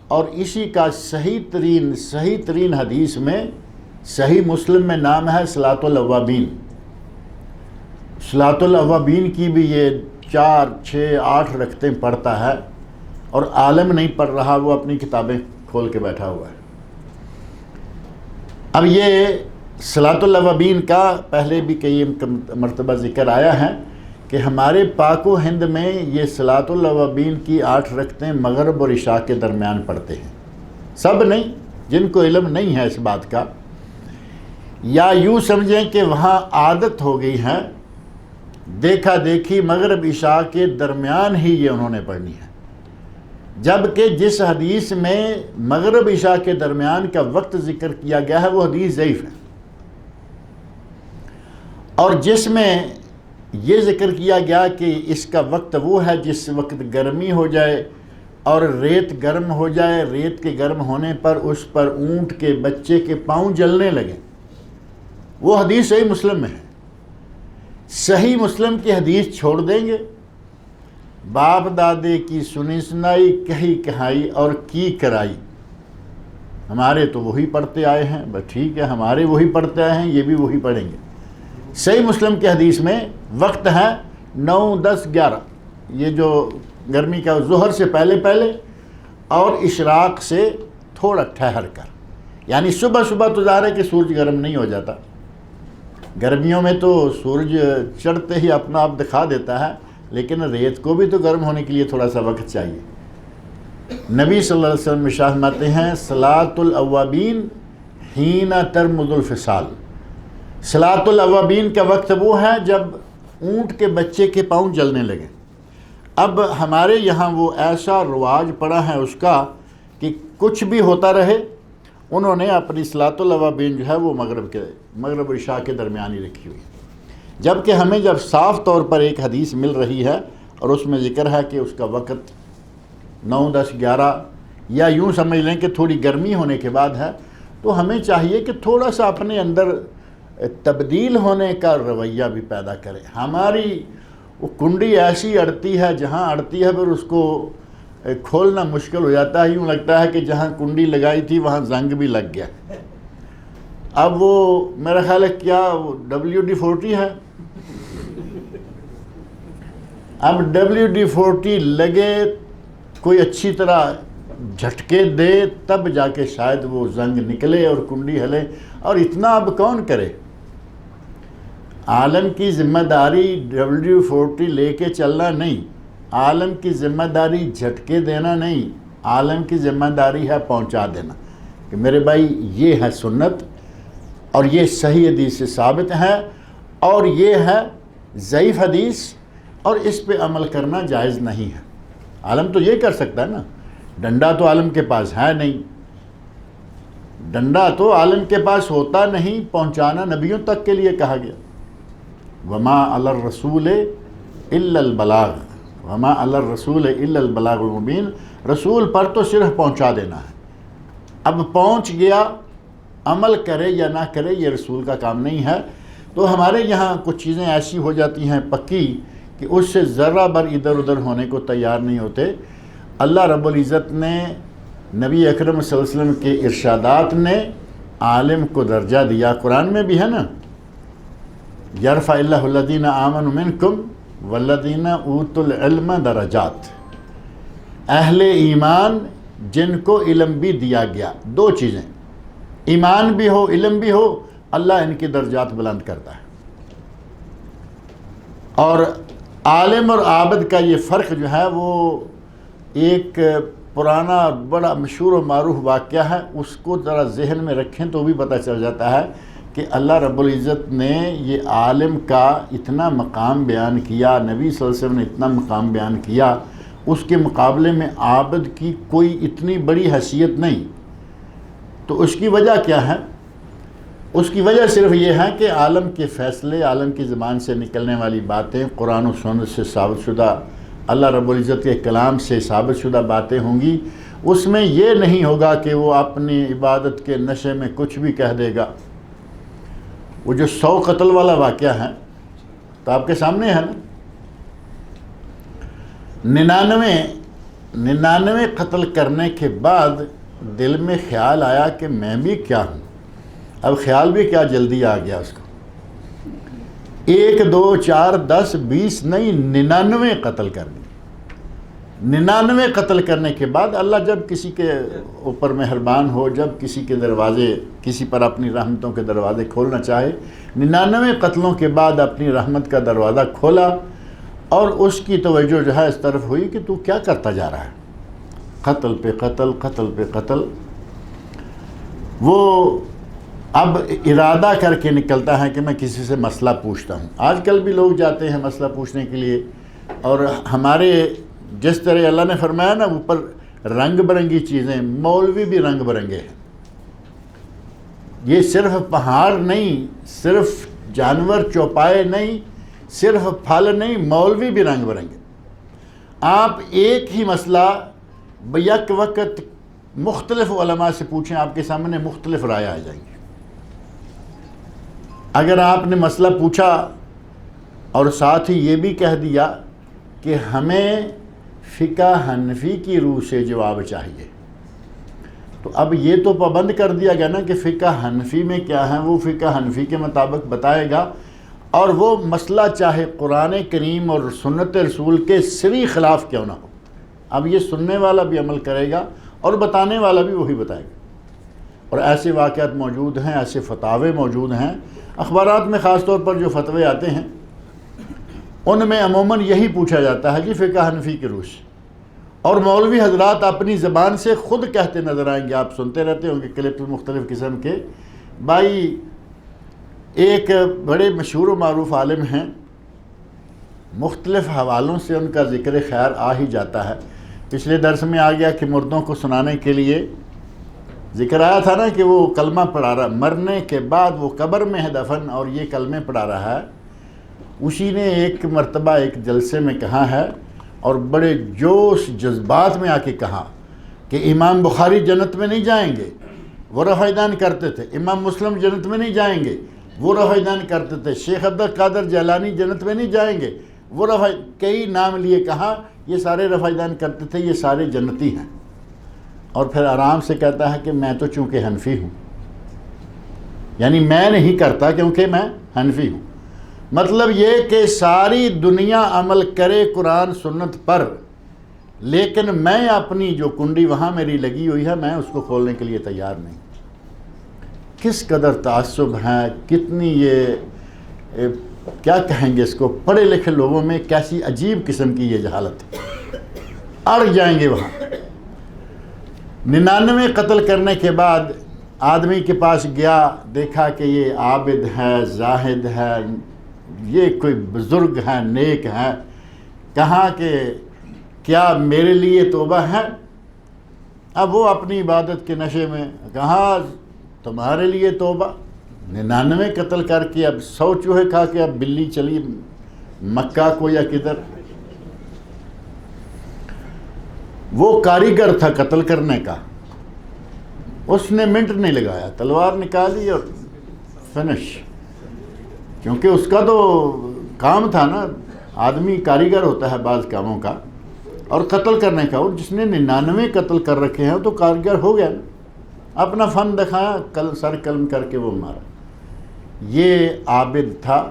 اور اسی کا صحیح ترین حدیث میں صحیح مسلم میں نام ہے صلاۃ الاوابین. صلاۃ الاوابین کی بھی یہ 4 6 8 رکعتیں پڑھتا ہے، اور عالم نہیں پڑھ رہا، وہ اپنی کتابیں کھول کے بیٹھا ہوا ہے. اب یہ صلاۃ الاوابین کا پہلے بھی کئی مرتبہ ذکر آیا ہے کہ ہمارے پاک و ہند میں یہ صلاۃ الاوابین کی 8 رکعتیں مغرب اور عشاء کے درمیان پڑھتے ہیں. سب نہیں، جن کو علم نہیں ہے اس بات کا، یا یوں سمجھیں کہ وہاں عادت ہو گئی ہے، دیکھا دیکھی مغرب عشاء کے درمیان ہی یہ انہوں نے پڑھنی ہے. جبکہ جس حدیث میں مغرب عشاء کے درمیان کا وقت ذکر کیا گیا ہے وہ حدیث ضعیف ہے، اور جس میں یہ ذکر کیا گیا کہ اس کا وقت وہ ہے جس وقت گرمی ہو جائے اور ریت گرم ہو جائے، ریت کے گرم ہونے پر اس پر اونٹ کے بچے کے پاؤں جلنے لگے، وہ حدیث صحیح مسلم میں ہے. صحیح مسلم کی حدیث چھوڑ دیں گے، باپ دادے کی سنی سنائی کہی کہائی اور کی کرائی. ہمارے تو وہی پڑھتے آئے ہیں، بس ٹھیک ہے، ہمارے وہی پڑھتے آئے ہیں، یہ بھی وہی پڑھیں گے. صحیح مسلم کی حدیث میں وقت ہے 9 10 11، یہ جو گرمی کا ظہر سے پہلے اور اشراق سے تھوڑا ٹھہر کر، یعنی صبح تو ظاہر ہے کہ سورج گرم نہیں ہو جاتا. گرمیوں میں تو سورج چڑھتے ہی اپنا آپ دکھا دیتا ہے، لیکن ریت کو بھی تو گرم ہونے کے لیے تھوڑا سا وقت چاہیے. نبی صلی اللہ علیہ وسلم ارشاد فرماتے ہیں صلاۃ الاوابین حین ترمد الفصال. صلاۃ الاوابین کا وقت وہ ہے جب اونٹ کے بچے کے پاؤں جلنے لگے. اب ہمارے یہاں وہ ایسا رواج پڑا ہے اس کا کہ کچھ بھی ہوتا رہے، انہوں نے اپنی صلاۃ الاوابین جو ہے وہ مغرب عشاء کے درمیان ہی رکھی ہوئی. جبکہ ہمیں جب صاف طور پر ایک حدیث مل رہی ہے اور اس میں ذکر ہے کہ اس کا وقت 9 10 11، یا یوں سمجھ لیں کہ تھوڑی گرمی ہونے کے بعد ہے، تو ہمیں چاہیے کہ تھوڑا سا اپنے اندر تبدیل ہونے کا رویہ بھی پیدا کرے. ہماری وہ کنڈی ایسی اڑتی ہے، جہاں اڑتی ہے پھر اس کو کھولنا مشکل ہو جاتا ہے، یوں لگتا ہے کہ جہاں کنڈی لگائی تھی وہاں زنگ بھی لگ گیا. اب وہ میرا خیال ہے کیا WD-40 ہے، اب WD-40 لگے، کوئی اچھی طرح جھٹکے دے تب جا کے شاید وہ زنگ نکلے اور کنڈی ہلے. اور اتنا اب کون کرے؟ عالم کی ذمہ داری WD-40 لے کے چلنا نہیں، عالم کی ذمہ داری جھٹکے دینا نہیں، عالم کی ذمہ داری ہے پہنچا دینا کہ میرے بھائی یہ ہے سنت اور یہ صحیح حدیث سے ثابت ہے، اور یہ ہے ضعیف حدیث اور اس پہ عمل کرنا جائز نہیں ہے. عالم تو یہ کر سکتا ہے نا، ڈنڈا تو عالم کے پاس ہے نہیں، ڈنڈا تو عالم کے پاس ہوتا نہیں، پہنچانا نبیوں تک کے لیے کہا گیا. وما علی الرسول الا البلاغ، وما علی الرسول الا البلاغ المبین. رسول پر تو صرف پہنچا دینا ہے. اب پہنچ گیا، عمل کرے یا نہ کرے یہ رسول کا کام نہیں ہے. تو ہمارے یہاں کچھ چیزیں ایسی ہو جاتی ہیں پکی کہ اس سے ذرہ بر ادھر ادھر ہونے کو تیار نہیں ہوتے. اللہ رب العزت نے نبی اکرم صلی اللہ علیہ وسلم کے ارشادات نے عالم کو درجہ دیا. قرآن میں بھی ہے نا، یرفع اللہ الذین آمنوا منکم والذین اوتوا العلم درجات. اہل ایمان جن کو علم بھی دیا گیا، 2 چیزیں، ایمان بھی ہو علم بھی ہو، اللہ ان کی درجات بلند کرتا ہے. اور عالم اور عابد کا یہ فرق جو ہے وہ ایک پرانا اور بڑا مشہور و معروف واقعہ ہے، اس کو ذرا ذہن میں رکھیں تو بھی پتہ چل جاتا ہے کہ اللہ رب العزت نے یہ عالم کا اتنا مقام بیان کیا، نبی صلی اللہ علیہ وسلم نے اتنا مقام بیان کیا، اس کے مقابلے میں عابد کی کوئی اتنی بڑی حیثیت نہیں۔ تو اس کی وجہ کیا ہے؟ اس کی وجہ صرف یہ ہے کہ عالم کے فیصلے، عالم کی زبان سے نکلنے والی باتیں قرآن و سنت سے ثابت شدہ، اللہ رب العزت کے کلام سے ثابت شدہ باتیں ہوں گی۔ اس میں یہ نہیں ہوگا کہ وہ اپنی عبادت کے نشے میں کچھ بھی کہہ دے گا۔ وہ جو 100 قتل والا واقعہ ہے تو آپ کے سامنے ہے نا، 99 قتل کرنے کے بعد دل میں خیال آیا کہ میں بھی کیا ہوں۔ اب خیال بھی کیا جلدی آ گیا اس کو، 1 2 4 10 20 نہیں، 99 قتل کر دی۔ 99 قتل کرنے کے بعد اللہ جب کسی کے اوپر مہربان ہو، جب کسی کے دروازے، کسی پر اپنی رحمتوں کے دروازے کھولنا چاہے، 99 قتلوں کے بعد اپنی رحمت کا دروازہ کھولا اور اس کی توجہ جو ہے اس طرف ہوئی کہ تو کیا کرتا جا رہا ہے، قتل پہ قتل، قتل پہ قتل۔ وہ اب ارادہ کر کے نکلتا ہے کہ میں کسی سے مسئلہ پوچھتا ہوں۔ آج کل بھی لوگ جاتے ہیں مسئلہ پوچھنے کے لیے، اور ہمارے جس طرح اللہ نے فرمایا نا اوپر رنگ برنگی چیزیں، مولوی بھی رنگ برنگے ہیں۔ یہ صرف پہاڑ نہیں، صرف جانور چوپائے نہیں، صرف پھل نہیں، مولوی بھی رنگ برنگے۔ آپ ایک ہی مسئلہ بیک وقت مختلف علماء سے پوچھیں، آپ کے سامنے مختلف رائے آ جائیں گی۔ اگر آپ نے مسئلہ پوچھا اور ساتھ ہی یہ بھی کہہ دیا کہ ہمیں فقہ حنفی کی روح سے جواب چاہیے، تو اب یہ تو پابند کر دیا گیا نا کہ فقہ حنفی میں کیا ہے، وہ فقہ حنفی کے مطابق بتائے گا، اور وہ مسئلہ چاہے قرآن کریم اور سنت رسول کے سری خلاف کیوں نہ ہو، اب یہ سننے والا بھی عمل کرے گا اور بتانے والا بھی وہی بتائے گا۔ اور ایسے واقعات موجود ہیں، ایسے فتاوے موجود ہیں، اخبارات میں خاص طور پر جو فتوے آتے ہیں ان میں عموماً یہی پوچھا جاتا ہے جی فقہ حنفی کے روح سے، اور مولوی حضرات اپنی زبان سے خود کہتے نظر آئیں گے، آپ سنتے رہتے ہوں گے کلپ مختلف قسم کے۔ بھائی ایک بڑے مشہور و معروف عالم ہیں، مختلف حوالوں سے ان کا ذکر خیر آ ہی جاتا ہے۔ پچھلے درس میں آ گیا کہ مردوں کو سنانے کے لیے ذکر آیا تھا نا کہ وہ کلمہ پڑھا رہا، مرنے کے بعد وہ قبر میں ہے دفن اور یہ کلمے پڑھا رہا ہے۔ اسی نے ایک مرتبہ ایک جلسے میں کہا ہے اور بڑے جوش جذبات میں آ کے کہا کہ امام بخاری جنت میں نہیں جائیں گے، وہ رفع دین کرتے تھے، امام مسلم جنت میں نہیں جائیں گے، وہ رفع دین کرتے تھے، شیخ عبد القادر جیلانی جنت میں نہیں جائیں گے، وہ کئی نام لیے، کہا یہ سارے رفع دین کرتے تھے، یہ سارے جنتی ہیں۔ اور پھر آرام سے کہتا ہے کہ میں تو چونکہ حنفی ہوں، یعنی میں نہیں کرتا کیونکہ میں حنفی ہوں۔ مطلب یہ کہ ساری دنیا عمل کرے قرآن سنت پر، لیکن میں اپنی جو کنڈی وہاں میری لگی ہوئی ہے میں اس کو کھولنے کے لیے تیار نہیں۔ کس قدر تعصب ہے، کتنی یہ کیا کہیں گے اس کو، پڑھے لکھے لوگوں میں کیسی عجیب قسم کی یہ جہالت ہے، اڑ جائیں گے وہاں۔ 99 قتل کرنے کے بعد آدمی کے پاس گیا، دیکھا کہ یہ عابد ہے، زاہد ہے، یہ کوئی بزرگ ہے، نیک ہے، کہا کہ کیا میرے لیے توبہ ہے؟ اب وہ اپنی عبادت کے نشے میں کہا تمہارے لیے توبہ، 99 قتل کر کے اب 100 چوہے کھا کے اب بلی چلی مکہ کو یا کدھر۔ وہ کاریگر تھا قتل کرنے کا، اس نے منٹ نہیں لگایا، تلوار نکالی اور فنش، کیونکہ اس کا تو کام تھا نا، آدمی کاریگر ہوتا ہے بعض کاموں کا اور قتل کرنے کا، اور جس نے 99 قتل کر رکھے ہیں تو کاریگر ہو گیا نا، اپنا فن دکھایا، سر قلم کر کے وہ مارا۔ یہ عابد تھا،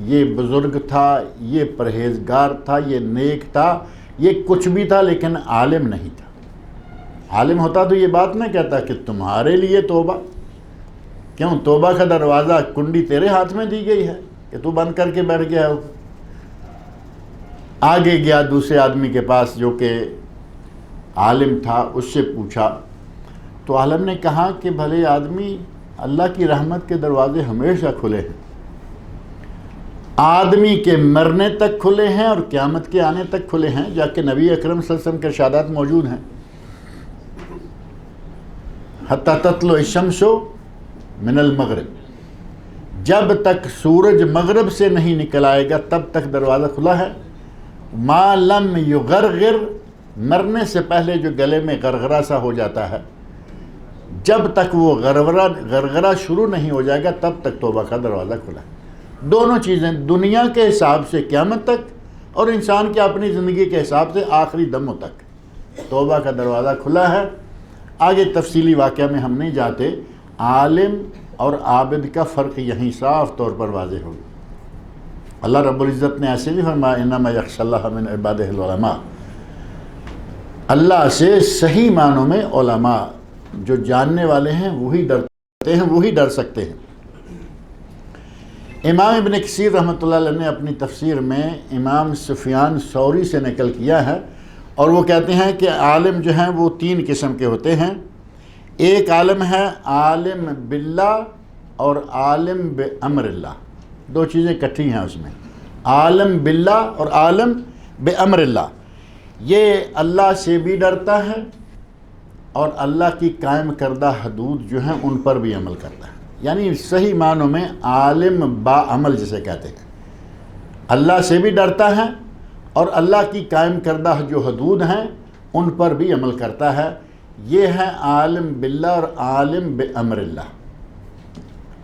یہ بزرگ تھا، یہ پرہیزگار تھا، یہ نیک تھا، یہ کچھ بھی تھا، لیکن عالم نہیں تھا۔ عالم ہوتا تو یہ بات نہ کہتا کہ تمہارے لیے توبہ، کیوں توبہ کا دروازہ کنڈی تیرے ہاتھ میں دی گئی ہے کہ تو بند کر کے بیٹھ گیا ہو، آگے گیا دوسرے آدمی کے پاس جو کہ عالم تھا، اس سے پوچھا تو عالم نے کہا کہ بھلے آدمی، اللہ کی رحمت کے دروازے ہمیشہ کھلے ہیں، آدمی کے مرنے تک کھلے ہیں اور قیامت کے آنے تک کھلے ہیں، جا کہ نبی اکرم صلی اللہ علیہ وسلم کے ارشادات موجود ہیں، حتی تطلع الشمس من المغرب، جب تک سورج مغرب سے نہیں نکل آئے گا تب تک دروازہ کھلا ہے، ما لم یغرغر، مرنے سے پہلے جو گلے میں غرغرہ سا ہو جاتا ہے، جب تک وہ غرغرہ شروع نہیں ہو جائے گا تب تک توبہ کا دروازہ کھلا ہے۔ دونوں چیزیں دنیا کے حساب سے قیامت تک اور انسان کی اپنی زندگی کے حساب سے آخری دموں تک توبہ کا دروازہ کھلا ہے۔ آگے تفصیلی واقعہ میں ہم نہیں جاتے، عالم اور عابد کا فرق یہیں صاف طور پر واضح ہوگا۔ اللہ رب العزت نے ایسے بھی فرمایا انما یخشی اللہ من عبادہ العلماء، اللہ سے صحیح معنوں میں علماء جو جاننے والے ہیں وہی ڈرتے ہیں، وہی ڈر سکتے ہیں۔ امام ابن کثیر رحمۃ اللہ علیہ نے اپنی تفسیر میں امام سفیان ثوری سے نقل کیا ہے، اور وہ کہتے ہیں کہ عالم جو ہیں وہ 3 قسم کے ہوتے ہیں۔ ایک عالم ہے عالم باللہ اور عالم بامر اللہ، 2 چیزیں اکٹھی ہیں اس میں، عالم باللہ اور عالم بامر اللہ۔ یہ اللہ سے بھی ڈرتا ہے اور اللہ کی قائم کردہ حدود جو ہیں ان پر بھی عمل کرتا ہے، یعنی صحیح معنوں میں عالم با عمل جسے کہتے ہیں، اللہ سے بھی ڈرتا ہے اور اللہ کی قائم کردہ جو حدود ہیں ان پر بھی عمل کرتا ہے۔ یہ ہے عالم باللہ اور عالم بامر اللہ۔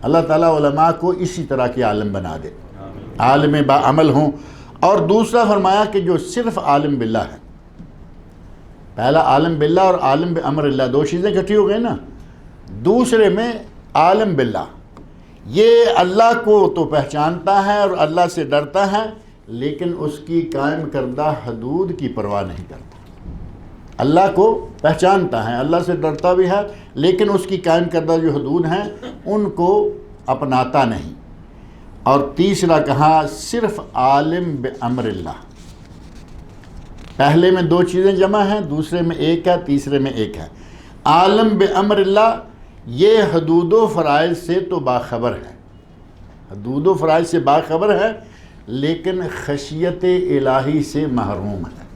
اللہ تعالیٰ علماء کو اسی طرح کے عالم بنا دے، عالم با عمل ہوں۔ اور دوسرا فرمایا کہ جو صرف عالم باللہ ہے، پہلا عالم باللہ اور عالم بامر اللہ، 2 چیزیں اکٹھی ہو گئی نا، دوسرے میں عالم باللہ، یہ اللہ کو تو پہچانتا ہے اور اللہ سے ڈرتا ہے، لیکن اس کی قائم کردہ حدود کی پرواہ نہیں کرتا۔ اللہ کو پہچانتا ہے، اللہ سے ڈرتا بھی ہے، لیکن اس کی قائم کردہ جو حدود ہیں ان کو اپناتا نہیں۔ اور تیسرا کہا صرف عالم بامر اللہ، پہلے میں 2 چیزیں جمع ہیں، دوسرے میں 1 ہے، تیسرے میں 1 ہے۔ عالم بامر اللہ یہ حدود و فرائض سے تو باخبر ہے، حدود و فرائض سے باخبر ہے، لیکن خشیت الہی سے محروم ہے،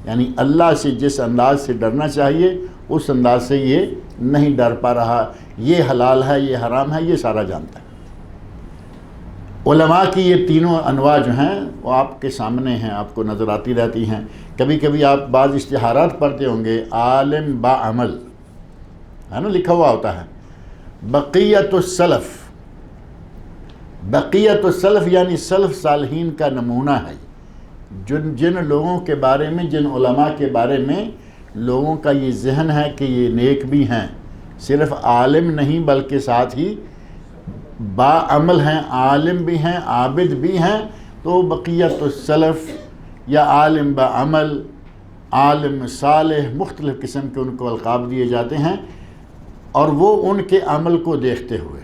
یعنی اللہ سے جس انداز سے ڈرنا چاہیے اس انداز سے یہ نہیں ڈر پا رہا، یہ حلال ہے، یہ حرام ہے، یہ سارا جانتا ہے۔ علماء کی یہ تینوں انواع جو ہیں وہ آپ کے سامنے ہیں، آپ کو نظر آتی رہتی ہیں۔ کبھی کبھی آپ بعض اشتہارات پڑھتے ہوں گے، عالم با عمل ہے نا، لکھا ہوا ہوتا ہے، بقیت السلف، بقیت السلف یعنی سلف صالحین کا نمونہ ہے، جن لوگوں کے بارے میں، جن علماء کے بارے میں لوگوں کا یہ ذہن ہے کہ یہ نیک بھی ہیں، صرف عالم نہیں بلکہ ساتھ ہی با عمل ہیں، عالم بھی ہیں، عابد بھی ہیں، تو بقیت السلف یا عالم با عمل، عالم صالح، مختلف قسم کے ان کو القاب دیے جاتے ہیں، اور وہ ان کے عمل کو دیکھتے ہوئے۔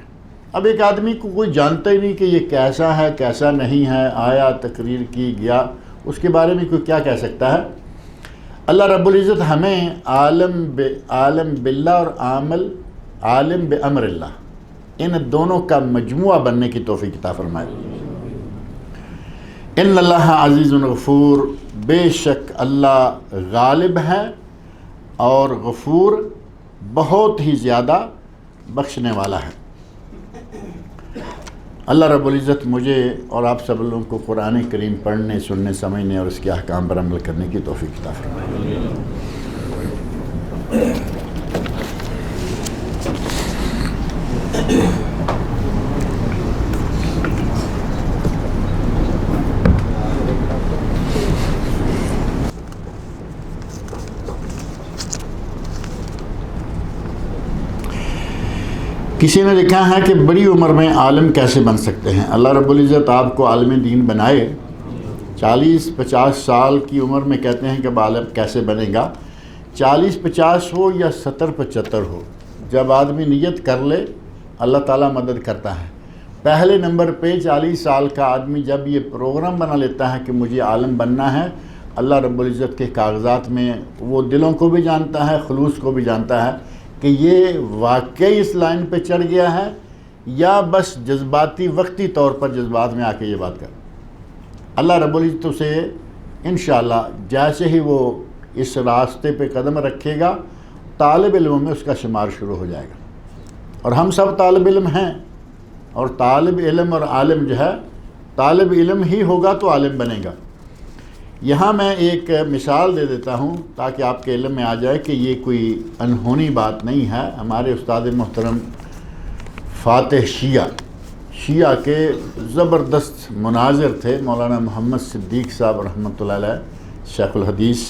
اب ایک آدمی کو کوئی جانتا ہی نہیں کہ یہ کیسا ہے کیسا نہیں ہے، آیا تقریر کی گیا، اس کے بارے میں کوئی کیا کہہ سکتا ہے؟ اللہ رب العزت ہمیں عالم باللہ اور عالم بامر اللہ، ان دونوں کا مجموعہ بننے کی توفیق عطا فرمائے۔ ان اللہ عزیز غفور، بے شک اللہ غالب ہے اور غفور، بہت ہی زیادہ بخشنے والا ہے۔ اللہ رب العزت مجھے اور آپ سب لوگوں کو قرآن کریم پڑھنے، سننے، سمجھنے اور اس کے احکام پر عمل کرنے کی توفیق عطا فرمائے۔ کسی نے لکھا ہے کہ بڑی عمر میں عالم کیسے بن سکتے ہیں؟ اللہ رب العزت آپ کو عالم دین بنائے، 40-50 سال کی عمر میں کہتے ہیں کہ عالم کیسے بنے گا؟ 40-50 ہو یا 70-75 ہو، جب آدمی نیت کر لے اللہ تعالیٰ مدد کرتا ہے۔ پہلے نمبر پہ 40 سال کا آدمی جب یہ پروگرام بنا لیتا ہے کہ مجھے عالم بننا ہے، اللہ رب العزت کے کاغذات میں وہ دلوں کو بھی جانتا ہے، خلوص کو بھی جانتا ہے کہ یہ واقعی اس لائن پہ چڑھ گیا ہے یا بس جذباتی وقتی طور پر جذبات میں آ کے یہ بات کر۔ اللہ رب العزت اسے انشاءاللہ جیسے ہی وہ اس راستے پہ قدم رکھے گا، طالب علموں میں اس کا شمار شروع ہو جائے گا۔ اور ہم سب طالب علم ہیں، اور طالب علم اور عالم جو ہے، طالب علم ہی ہوگا تو عالم بنے گا۔ یہاں میں ایک مثال دے دیتا ہوں تاکہ آپ کے علم میں آ جائے کہ یہ کوئی انہونی بات نہیں ہے۔ ہمارے استاد محترم فاتح شیعہ کے زبردست مناظر تھے، مولانا محمد صدیق صاحب رحمۃ اللہ علیہ، شیخ الحدیث،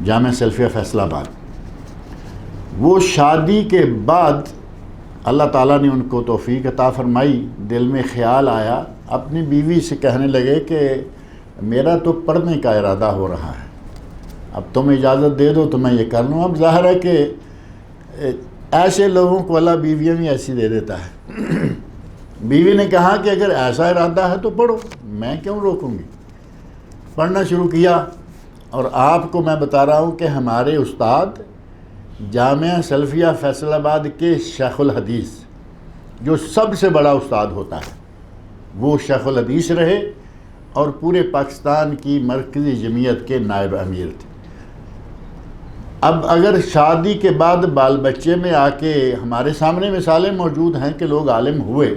جامعہ سلفیہ فیصل آباد۔ وہ شادی کے بعد اللہ تعالیٰ نے ان کو توفیق عطا فرمائی، دل میں خیال آیا، اپنی بیوی سے کہنے لگے کہ میرا تو پڑھنے کا ارادہ ہو رہا ہے، اب تم اجازت دے دو تو میں یہ کر لوں۔ اب ظاہر ہے کہ ایسے لوگوں کو اللہ بیویاں بھی ایسی دے دیتا ہے۔ بیوی نے کہا کہ اگر ایسا ارادہ ہے تو پڑھو، میں کیوں روکوں گی۔ پڑھنا شروع کیا، اور آپ کو میں بتا رہا ہوں کہ ہمارے استاد جامعہ سلفیہ فیصل آباد کے شیخ الحدیث، جو سب سے بڑا استاد ہوتا ہے، وہ شیخ الحدیث رہے اور پورے پاکستان کی مرکزی جمعیت کے نائب امیر تھے۔ اب اگر شادی کے بعد بال بچے میں آ کے ہمارے سامنے مثالیں موجود ہیں کہ لوگ عالم ہوئے،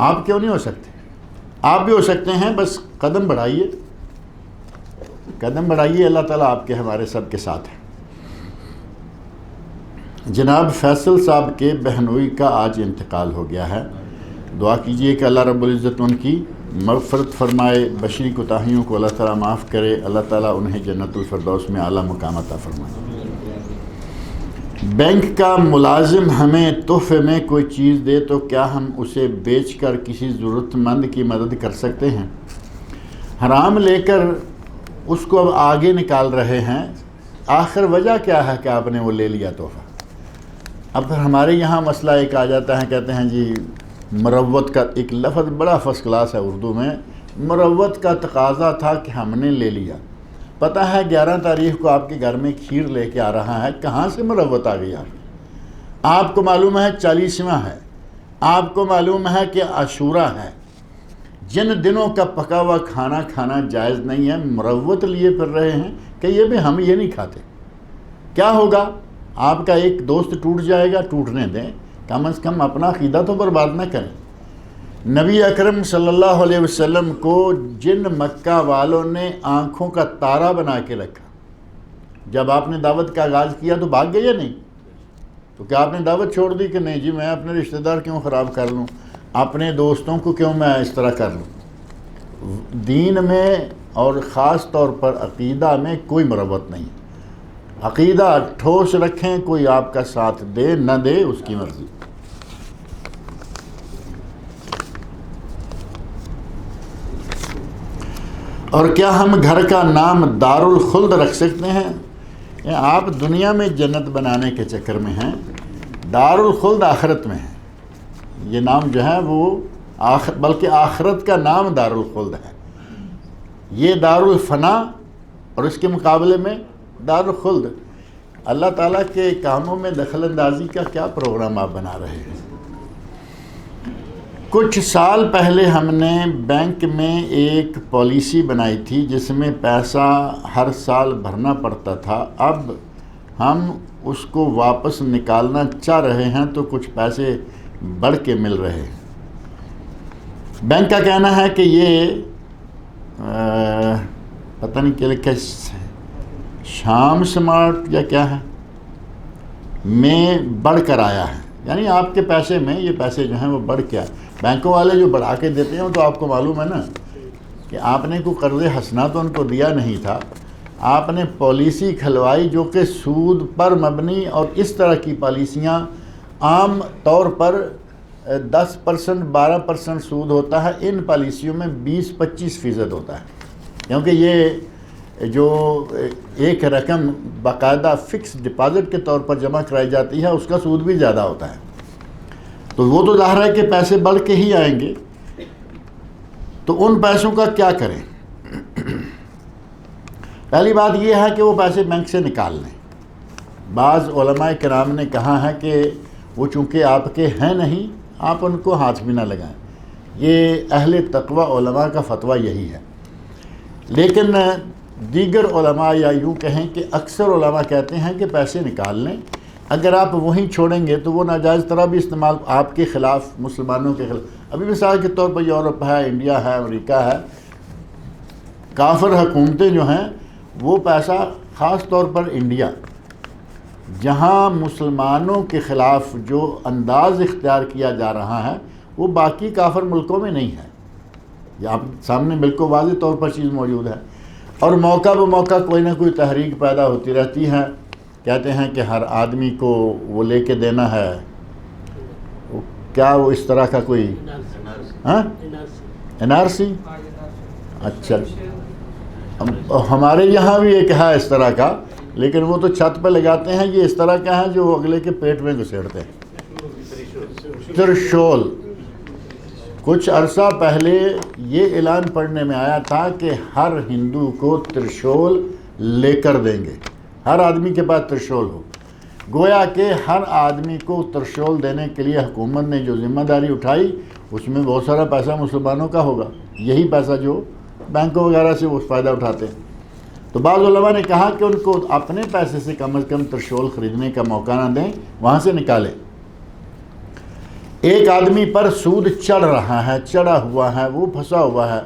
آپ کیوں نہیں ہو سکتے؟ آپ بھی ہو سکتے ہیں، بس قدم بڑھائیے، قدم بڑھائیے، اللہ تعالیٰ آپ کے ہمارے سب کے ساتھ ہے۔ جناب فیصل صاحب کے بہنوئی کا آج انتقال ہو گیا ہے، دعا کیجئے کہ اللہ رب العزت ان کی مغفرت فرمائے، بشری کوتاہیوں کو اللہ تعالیٰ معاف کرے، اللہ تعالیٰ انہیں جنت الفردوس میں اعلیٰ مقام عطا فرمائے۔ بینک کا ملازم ہمیں تحفے میں کوئی چیز دے تو کیا ہم اسے بیچ کر کسی ضرورت مند کی مدد کر سکتے ہیں؟ حرام لے کر اس کو اب آگے نکال رہے ہیں، آخر وجہ کیا ہے کہ آپ نے وہ لے لیا تحفہ؟ اب پھر ہمارے یہاں مسئلہ ایک آ جاتا ہے، کہتے ہیں جی مروت کا ایک لفظ بڑا فرسٹ کلاس ہے اردو میں، مروت کا تقاضا تھا کہ ہم نے لے لیا۔ پتہ ہے 11 تاریخ کو آپ کے گھر میں کھیر لے کے آ رہا ہے، کہاں سے مروت آ گئی آپ کو معلوم ہے 40واں ہے، آپ کو معلوم ہے کہ عاشورہ ہے، جن دنوں کا پکا ہوا کھانا کھانا جائز نہیں ہے، مروت لیے پھر رہے ہیں کہ یہ بھی ہم یہ نہیں کھاتے۔ کیا ہوگا؟ آپ کا ایک دوست ٹوٹ جائے گا، ٹوٹنے دیں، کم از کم اپنا عقیدہ تو برباد نہ کریں۔ نبی اکرم صلی اللہ علیہ وسلم کو جن مکہ والوں نے آنکھوں کا تارا بنا کے رکھا، جب آپ نے دعوت کا آغاز کیا تو بھاگ گئے یا نہیں؟ تو کیا آپ نے دعوت چھوڑ دی کہ نہیں جی میں اپنے رشتہ دار کیوں خراب کر لوں، اپنے دوستوں کو کیوں میں اس طرح کر لوں؟ دین میں اور خاص طور پر عقیدہ میں کوئی مروت نہیں، عقیدہ ٹھوس رکھیں، کوئی آپ کا ساتھ دے نہ دے اس کی مرضی۔ اور کیا ہم گھر کا نام دارالخلد رکھ سکتے ہیں؟ آپ دنیا میں جنت بنانے کے چکر میں ہیں، دارالخلد آخرت میں ہے۔ یہ نام جو ہے وہ بلکہ آخرت کا نام دارالخلد ہے، یہ دارالفنا اور اس کے مقابلے میں دارالخلد۔ اللہ تعالیٰ کے کاموں میں دخل اندازی کا کیا پروگرام آپ بنا رہے ہیں؟ کچھ سال پہلے ہم نے بینک میں ایک پالیسی بنائی تھی جس میں پیسہ ہر سال بھرنا پڑتا تھا، اب ہم اس کو واپس نکالنا چاہ رہے ہیں تو کچھ پیسے بڑھ کے مل رہے ہیں۔ بینک کا کہنا ہے کہ یہ پتہ نہیں کیا لکھا ہے، شام سمارٹ یا کیا ہے میں بڑھ کر آیا ہے، یعنی آپ کے پیسے میں یہ پیسے جو ہیں وہ بڑھ کے آئے۔ بینکوں والے جو بڑھا کے دیتے ہیں تو آپ کو معلوم ہے نا کہ آپ نے کوئی قرض حسنہ تو ان کو دیا نہیں تھا، آپ نے پالیسی کھلوائی جو کہ سود پر مبنی، اور اس طرح کی پالیسیاں عام طور پر 10% 12% سود ہوتا ہے، ان پالیسیوں میں 20-25% ہوتا ہے، کیونکہ یہ جو ایک رقم باقاعدہ فکس ڈپازٹ کے طور پر جمع کرائی جاتی ہے اس کا سود بھی زیادہ ہوتا ہے۔ تو وہ تو ظاہر ہے کہ پیسے بڑھ کے ہی آئیں گے، تو ان پیسوں کا کیا کریں؟ پہلی بات یہ ہے کہ وہ پیسے بینک سے نکال لیں۔ بعض علماء کرام نے کہا ہے کہ وہ چونکہ آپ کے ہیں نہیں، آپ ان کو ہاتھ بھی نہ لگائیں۔ یہ اہل تقوی علماء کا فتویٰ یہی ہے، لیکن دیگر علماء یا یوں کہیں کہ اکثر علماء کہتے ہیں کہ پیسے نکال لیں۔ اگر آپ وہیں چھوڑیں گے تو وہ ناجائز طرح بھی استعمال آپ کے خلاف، مسلمانوں کے خلاف۔ ابھی مثال کے طور پر یورپ ہے، انڈیا ہے، امریکہ ہے، کافر حکومتیں جو ہیں وہ پیسہ، خاص طور پر انڈیا، جہاں مسلمانوں کے خلاف جو انداز اختیار کیا جا رہا ہے وہ باقی کافر ملکوں میں نہیں ہے۔ یہ آپ سامنے بالکل واضح طور پر چیز موجود ہے، اور موقع بہ موقع کوئی نہ کوئی تحریک پیدا ہوتی رہتی ہے۔ کہتے ہیں کہ ہر آدمی کو وہ لے کے دینا ہے، کیا وہ اس طرح کا کوئی NRC؟ اچھا، ہمارے یہاں بھی ایک ہے اس طرح کا، لیکن وہ تو چھت پہ لگاتے ہیں، یہ اس طرح کا ہے جو اگلے کے پیٹ میں گھسیڑتے ہیں، ترشول۔ کچھ عرصہ پہلے یہ اعلان پڑھنے میں آیا تھا کہ ہر ہندو کو ترشول لے کر دیں گے، ہر آدمی کے پاس ترشول ہو۔ گویا کہ ہر آدمی کو ترشول دینے کے لیے حکومت نے جو ذمہ داری اٹھائی، اس میں بہت سارا پیسہ مسلمانوں کا ہوگا، یہی پیسہ جو بینکوں وغیرہ سے وہ فائدہ اٹھاتے ہیں۔ تو بعض علماء نے کہا کہ ان کو اپنے پیسے سے کم از کم ترشول خریدنے کا موقع نہ دیں، وہاں سے نکالیں۔ ایک آدمی پر سود چڑھ رہا ہے، چڑھا ہوا ہے، وہ پھنسا ہوا ہے،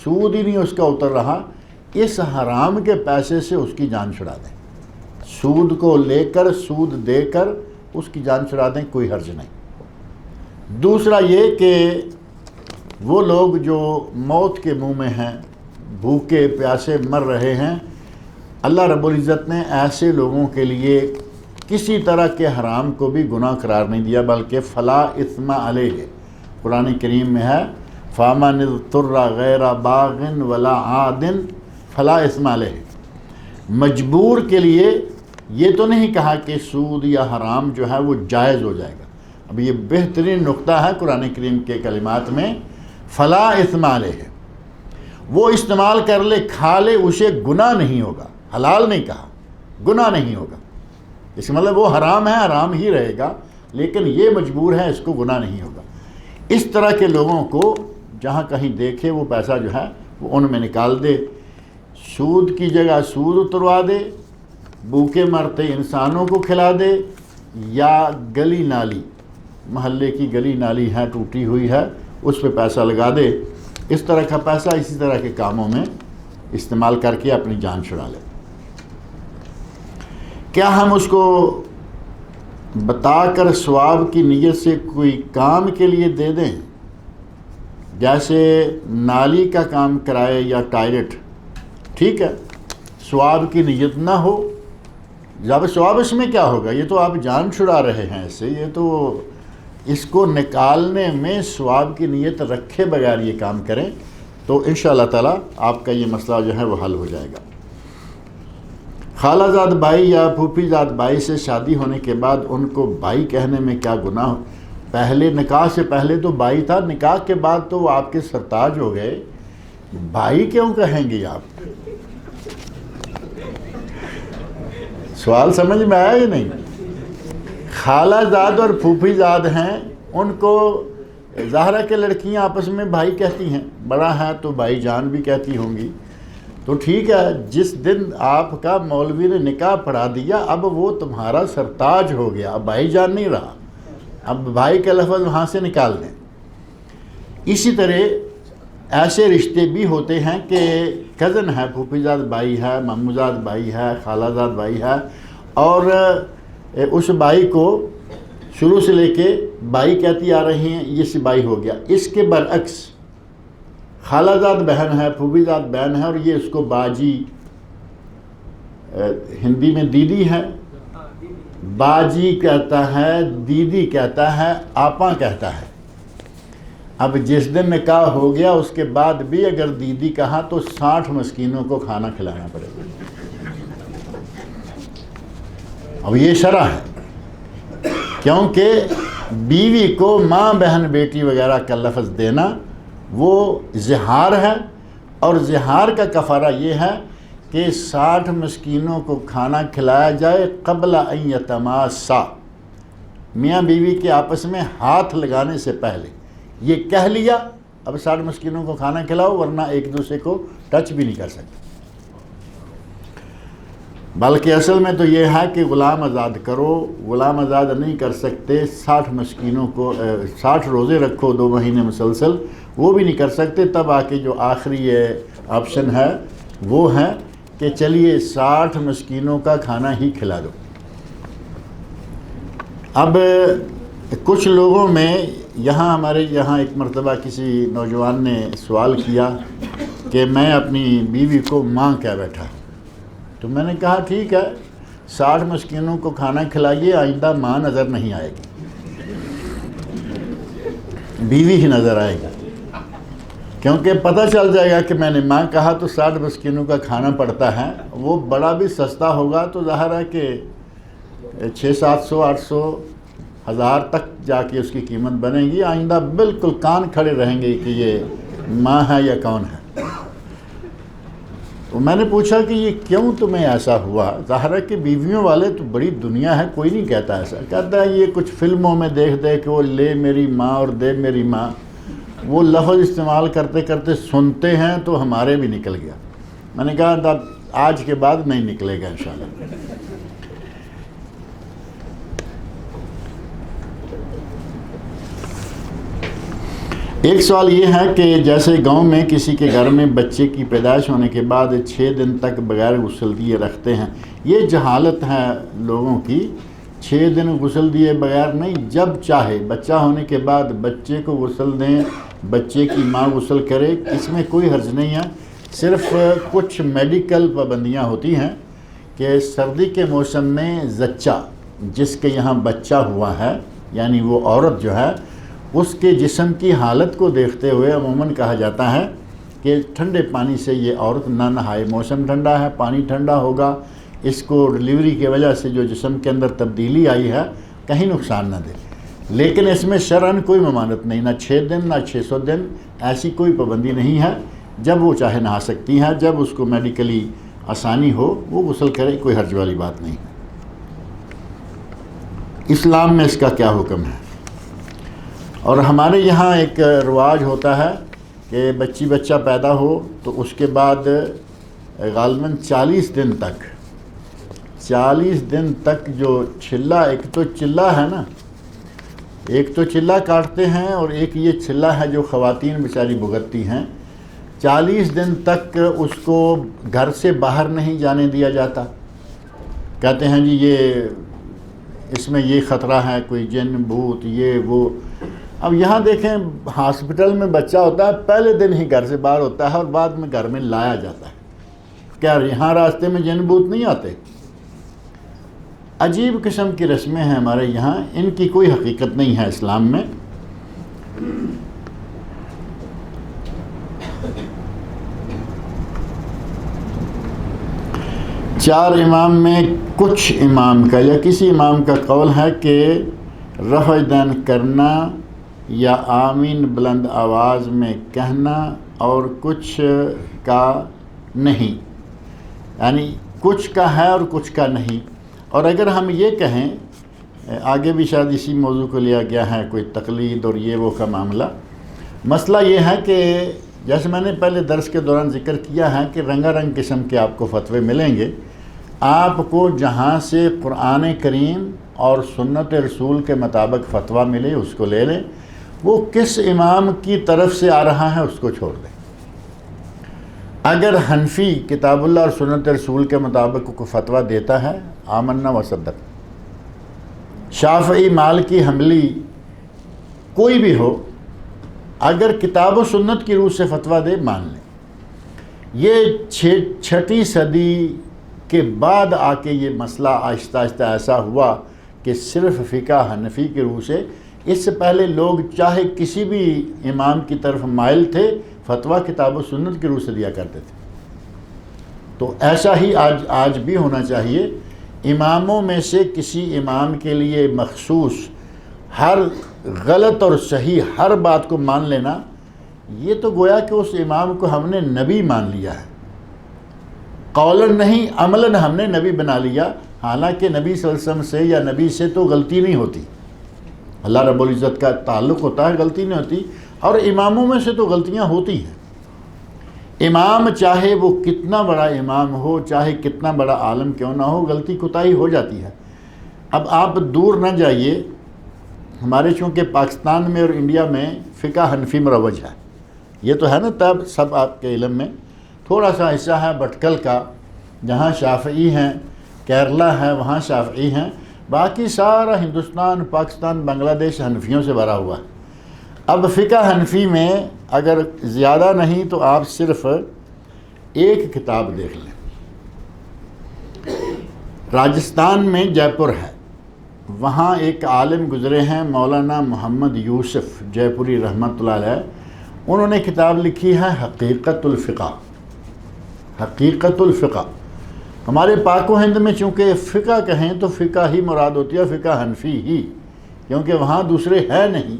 سود ہی نہیں اس کا اتر رہا، اس حرام کے پیسے سے اس کی جان چھڑا دیں۔ سود کو لے کر، سود دے کر اس کی جان چھڑا دیں، کوئی حرج نہیں۔ دوسرا یہ کہ وہ لوگ جو موت کے منہ میں ہیں، بھوکے پیاسے مر رہے ہیں، اللہ رب العزت نے ایسے لوگوں کے لیے کسی طرح کے حرام کو بھی گناہ قرار نہیں دیا، بلکہ فلا اثم علیہ، قرآن کریم میں ہے فَمَنِ اضْطُرَّ غَيْرَ بَاغٍ وَلَا عَادٍ فَلَا اثم علیہ۔ مجبور کے لیے یہ تو نہیں کہا کہ سود یا حرام جو ہے وہ جائز ہو جائے گا۔ اب یہ بہترین نقطہ ہے قرآن کریم کے کلمات میں، فلا اثم علیہ، وہ استعمال کر لے، کھا لے، اسے گناہ نہیں ہوگا۔ حلال نہیں کہا، گناہ نہیں ہوگا، اس کا مطلب وہ حرام ہے، حرام ہی رہے گا، لیکن یہ مجبور ہے، اس کو گناہ نہیں ہوگا۔ اس طرح کے لوگوں کو جہاں کہیں دیکھے وہ پیسہ جو ہے وہ ان میں نکال دے، سود کی جگہ سود اتروا دے، بھوکے مرتے انسانوں کو کھلا دے، یا گلی نالی، محلے کی گلی نالی ہے ٹوٹی ہوئی ہے، اس پہ پیسہ لگا دے۔ اس طرح کا پیسہ اسی طرح کے کاموں میں استعمال کر کے اپنی جان چھڑا لے۔ کیا ہم اس کو بتا کر ثواب کی نیت سے کوئی کام کے لیے دے دیں، جیسے نالی کا کام کرائے یا ٹائلٹ؟ ٹھیک ہے، ثواب کی نیت نہ ہو، جب ثواب اس میں کیا ہوگا؟ یہ تو آپ جان چھڑا رہے ہیں اس سے، یہ تو اس کو نکالنے میں ثواب کی نیت رکھے بغیر یہ کام کریں تو انشاءاللہ تعالیٰ آپ کا یہ مسئلہ جو ہے وہ حل ہو جائے گا۔ خالہ زاد بھائی یا پھوپھی زاد بھائی سے شادی ہونے کے بعد ان کو بھائی کہنے میں کیا گناہ ہو؟ پہلے نکاح سے پہلے تو بھائی تھا، نکاح کے بعد تو وہ آپ کے سرتاج ہو گئے، بھائی کیوں کہیں گے آپ؟ سوال سمجھ میں آیا یا نہیں؟ خالہ زاد اور پھوپھی زاد ہیں، ان کو ظاہر ہے کہ لڑکیاں آپس میں بھائی کہتی ہیں، بڑا ہے تو بھائی جان بھی کہتی ہوں گی، تو ٹھیک ہے، جس دن آپ کا مولوی نے نکاح پڑھا دیا اب وہ تمہارا سرتاج ہو گیا، اب بھائی جان نہیں رہا، اب بھائی کا لفظ وہاں سے نکال دیں۔ اسی طرح ایسے رشتے بھی ہوتے ہیں کہ کزن ہے، پھوپھی زاد بھائی ہے، ماموں زاد بھائی ہے، خالہ زاد بھائی ہے، اور اس بھائی کو شروع سے لے کے بھائی کہتی آ رہی ہیں، یہ سے بھائی ہو گیا۔ اس کے برعکس خالہ زاد بہن ہے، پھوپھی زاد بہن ہے، اور یہ اس کو باجی، ہندی میں دیدی ہے، باجی کہتا ہے، دیدی کہتا ہے، آپا کہتا ہے۔ اب جس دن نکاح ہو گیا اس کے بعد بھی اگر دیدی کہا تو 60 مسکینوں کو کھانا کھلانا پڑے گا۔ اب یہ شرع ہے، کیونکہ بیوی کو ماں بہن بیٹی وغیرہ کا لفظ دینا وہ زہار ہے، اور زہار کا کفارہ یہ ہے کہ 60 مسکینوں کو کھانا کھلایا جائے قبل ان یتماسا، میاں بیوی کے آپس میں ہاتھ لگانے سے پہلے یہ کہہ لیا اب 60 مسکینوں کو کھانا کھلاؤ، ورنہ ایک دوسرے کو ٹچ بھی نہیں کر سکتے۔ بلکہ اصل میں تو یہ ہے کہ غلام آزاد کرو، غلام آزاد نہیں کر سکتے، 60 مسکینوں کو 60 روزے رکھو 2 مہینے مسلسل، وہ بھی نہیں کر سکتے، تب آ کے جو آخری یہ آپشن ہے وہ ہے کہ چلیے 60 مسکینوں کا کھانا ہی کھلا دو۔ اب کچھ لوگوں میں ہمارے یہاں ایک مرتبہ کسی نوجوان نے سوال کیا کہ میں اپنی بیوی کو ماں کہہ بیٹھا، تو میں نے کہا ٹھیک ہے 60 مسکینوں کو کھانا کھلائیے، آئندہ ماں نظر نہیں آئے گی، بیوی ہی نظر آئے گی، کیونکہ پتہ چل جائے گا کہ میں نے ماں کہا تو 60 مسکینوں کا کھانا پڑتا ہے، وہ بڑا بھی سستا ہوگا تو ظاہر ہے کہ 600 700 800 1000 تک جا کے اس کی قیمت بنے گی، آئندہ بالکل کان کھڑے رہیں گے کہ یہ ماں ہے یا کون ہے۔ تو میں نے پوچھا کہ یہ کیوں تمہیں ایسا ہوا؟ ظاہر ہے کہ بیویوں والے تو بڑی دنیا ہے، کوئی نہیں کہتا ایسا، کہتا ہے یہ کچھ فلموں میں دیکھ دے کہ وہ لے میری ماں اور دے میری ماں، وہ لفظ استعمال کرتے کرتے سنتے ہیں تو ہمارے بھی نکل گیا۔ میں نے کہا آج کے بعد نہیں نکلے گا انشاءاللہ۔ ایک سوال یہ ہے کہ جیسے گاؤں میں کسی کے گھر میں بچے کی پیدائش ہونے کے بعد 6 دن تک بغیر غسل دیے رکھتے ہیں، یہ جہالت ہے لوگوں کی، 6 دن غسل دیے بغیر نہیں، جب چاہے بچہ ہونے کے بعد بچے کو غسل دیں، بچے کی ماں غسل کرے، اس میں کوئی حرج نہیں ہے۔ صرف کچھ میڈیکل پابندیاں ہوتی ہیں کہ سردی کے موسم میں زچہ جس کے یہاں بچہ ہوا ہے، یعنی وہ عورت جو ہے، اس کے جسم کی حالت کو دیکھتے ہوئے عموماً کہا جاتا ہے کہ ٹھنڈے پانی سے یہ عورت نہ نہائے، موسم ٹھنڈا ہے، پانی ٹھنڈا ہوگا، اس کو ڈلیوری کی وجہ سے جو جسم کے اندر تبدیلی آئی ہے کہیں نقصان نہ دے۔ لیکن اس میں شرعاً کوئی ممانعت نہیں، نہ 6 دن نہ 600 دن، ایسی کوئی پابندی نہیں ہے، جب وہ چاہے نہا سکتی ہیں، جب اس کو میڈیکلی آسانی ہو وہ غسل کرے، کوئی حرج والی بات نہیں۔ اسلام میں اس کا کیا حکم ہے؟ اور ہمارے یہاں ایک رواج ہوتا ہے کہ بچہ پیدا ہو تو اس کے بعد غالباً 40 دن تک جو چھلا، ایک تو چلہ ہے نا، ایک تو چلہ کاٹتے ہیں اور ایک یہ چلہ ہے جو خواتین بیچاری بھگتتی ہیں، 40 دن تک اس کو گھر سے باہر نہیں جانے دیا جاتا، کہتے ہیں جی یہ اس میں یہ خطرہ ہے، کوئی جن بھوت یہ وہ۔ اب یہاں دیکھیں ہاسپٹل میں بچہ ہوتا ہے، پہلے دن ہی گھر سے باہر ہوتا ہے اور بعد میں گھر میں لایا جاتا ہے، کیا یہاں راستے میں جن بھوت نہیں آتے؟ عجیب قسم کی رسمیں ہیں ہمارے یہاں، ان کی کوئی حقیقت نہیں ہے اسلام میں۔ چار امام میں کچھ امام کا یا کسی امام کا قول ہے کہ رفع دین کرنا یا آمین بلند آواز میں کہنا اور کچھ کا نہیں، یعنی کچھ کا ہے اور کچھ کا نہیں۔ اور اگر ہم یہ کہیں، آگے بھی شاید اسی موضوع کو لیا گیا ہے، کوئی تقلید اور یہ وہ کا معاملہ، مسئلہ یہ ہے کہ جیسے میں نے پہلے درس کے دوران ذکر کیا ہے کہ رنگا رنگ قسم کے آپ کو فتوے ملیں گے، آپ کو جہاں سے قرآن کریم اور سنت رسول کے مطابق فتویٰ ملے اس کو لے لیں، وہ کس امام کی طرف سے آ رہا ہے اس کو چھوڑ دیں۔ اگر حنفی کتاب اللہ اور سنت رسول کے مطابق کوئی فتویٰ دیتا ہے آمنا و صدق، شافعی مالکی حنبلی کوئی بھی ہو، اگر کتاب و سنت کی روح سے فتویٰ دے مان لیں۔ یہ 6ٹی صدی کے بعد آ کے یہ مسئلہ آہستہ آہستہ ایسا ہوا کہ صرف فقہ حنفی کی روح سے، اس سے پہلے لوگ چاہے کسی بھی امام کی طرف مائل تھے، فتویٰ کتاب و سنت کی روح سے دیا کرتے تھے۔ تو ایسا ہی آج بھی ہونا چاہیے۔ اماموں میں سے کسی امام کے لیے مخصوص ہر غلط اور صحیح ہر بات کو مان لینا، یہ تو گویا کہ اس امام کو ہم نے نبی مان لیا ہے، قولاً نہیں عملاً ہم نے نبی بنا لیا، حالانکہ نبی صلی اللہ علیہ وسلم سے یا نبی سے تو غلطی نہیں ہوتی، اللہ رب العزت کا تعلق ہوتا ہے، غلطی نہیں ہوتی، اور اماموں میں سے تو غلطیاں ہوتی ہیں۔ امام چاہے وہ کتنا بڑا امام ہو، چاہے کتنا بڑا عالم کیوں نہ ہو، غلطی کوتاہی ہو جاتی ہے۔ اب آپ دور نہ جائیے، ہمارے چونکہ پاکستان میں اور انڈیا میں فقہ حنفی مروج ہے، یہ تو ہے نا تب سب آپ کے علم میں، تھوڑا سا حصہ ہے بٹکل کا جہاں شافعی ہیں، کیرلا ہے وہاں شافعی ہیں، باقی سارا ہندوستان، پاکستان، بنگلہ دیش حنفیوں سے بھرا ہوا ہے۔ اب فقہ حنفی میں اگر زیادہ نہیں تو آپ صرف ایک کتاب دیکھ لیں، راجستھان میں جے پور ہے، وہاں ایک عالم گزرے ہیں مولانا محمد یوسف جے پوری رحمۃ اللہ علیہ، انہوں نے کتاب لکھی ہے حقیقت الفقہ۔ حقیقت الفقہ ہمارے پاک و ہند میں چونکہ فقہ کہیں تو فقہ ہی مراد ہوتی ہے، فقہ حنفی ہی، کیونکہ وہاں دوسرے ہے نہیں،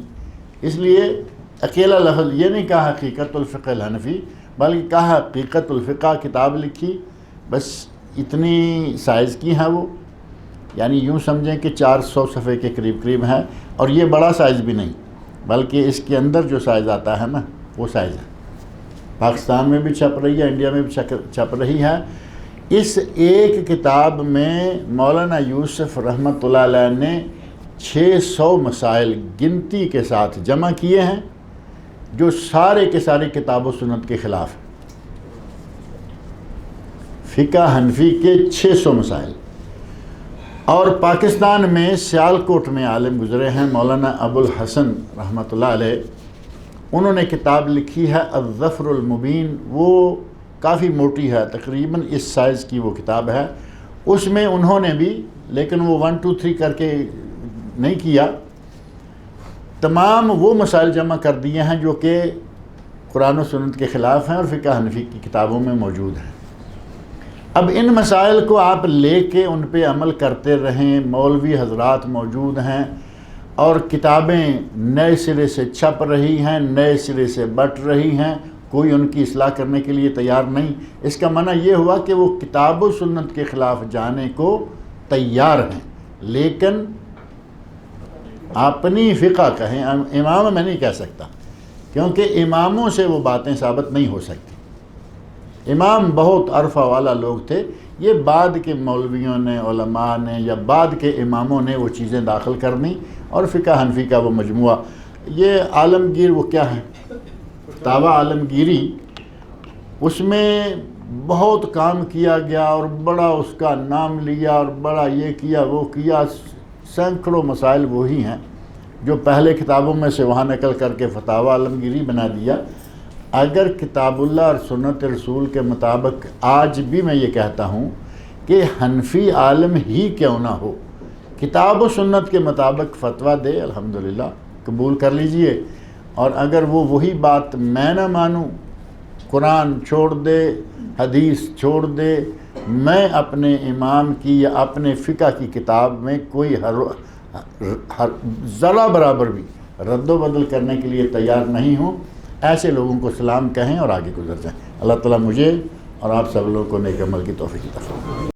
اس لیے اکیلا لفظ یہ نہیں کہا حقیقت الفقہ الحنفی، بلکہ کہا حقیقت الفقہ، کتاب لکھی، بس اتنی سائز کی ہے وہ، یعنی یوں سمجھیں کہ 400 صفحے کے قریب قریب ہے، اور یہ بڑا سائز بھی نہیں، بلکہ اس کے اندر جو سائز آتا ہے نا وہ سائز ہے۔ پاکستان میں بھی چھپ رہی ہے، انڈیا میں بھی چھپ رہی ہے۔ اس ایک کتاب میں مولانا یوسف رحمۃ اللہ علیہ نے 600 مسائل گنتی کے ساتھ جمع کیے ہیں، جو سارے کے سارے کتاب و سنت کے خلاف ہیں۔ فقہ حنفی کے 600 مسائل۔ اور پاکستان میں سیالکوٹ میں عالم گزرے ہیں مولانا ابو الحسن رحمۃ اللہ علیہ، انہوں نے کتاب لکھی ہے الظفر المبین، وہ کافی موٹی ہے، تقریباً اس سائز کی وہ کتاب ہے، اس میں انہوں نے بھی، لیکن وہ 1 2 3 کر کے نہیں کیا، تمام وہ مسائل جمع کر دیے ہیں جو کہ قرآن و سنت کے خلاف ہیں اور فقہ حنفی کی کتابوں میں موجود ہیں۔ اب ان مسائل کو آپ لے کے ان پہ عمل کرتے رہیں، مولوی حضرات موجود ہیں اور کتابیں نئے سرے سے چھپ رہی ہیں، نئے سرے سے بٹ رہی ہیں، کوئی ان کی اصلاح کرنے کے لیے تیار نہیں، اس کا معنی یہ ہوا کہ وہ کتاب و سنت کے خلاف جانے کو تیار ہیں، لیکن اپنی فقہ کہیں، امام میں نہیں کہہ سکتا، کیونکہ اماموں سے وہ باتیں ثابت نہیں ہو سکتی۔ امام بہت عرفہ والا لوگ تھے، یہ بعد کے مولویوں نے، علماء نے یا بعد کے اماموں نے وہ چیزیں داخل کرنی، اور فقہ حنفی کا وہ مجموعہ، یہ عالمگیر وہ کیا ہے فتاوی عالمگیری، اس میں بہت کام کیا گیا اور بڑا اس کا نام لیا اور بڑا یہ کیا وہ کیا، سینکڑوں مسائل وہی ہیں جو پہلے کتابوں میں سے وہاں نقل کر کے فتاوی عالمگیری بنا دیا۔ اگر کتاب اللہ اور سنت رسول کے مطابق آج بھی میں یہ کہتا ہوں کہ حنفی عالم ہی کیوں نہ ہو، کتاب و سنت کے مطابق فتویٰ دے، الحمدللہ قبول کر لیجئے، اور اگر وہ وہی بات میں نہ مانوں، قرآن چھوڑ دے، حدیث چھوڑ دے، میں اپنے امام کی یا اپنے فقہ کی کتاب میں کوئی ذرہ برابر بھی رد و بدل کرنے کے لیے تیار نہیں ہوں، ایسے لوگوں کو سلام کہیں اور آگے گزر جائیں۔ اللہ تعالیٰ مجھے اور آپ سب لوگوں کو نیک عمل کی توفیق عطا فرمائے۔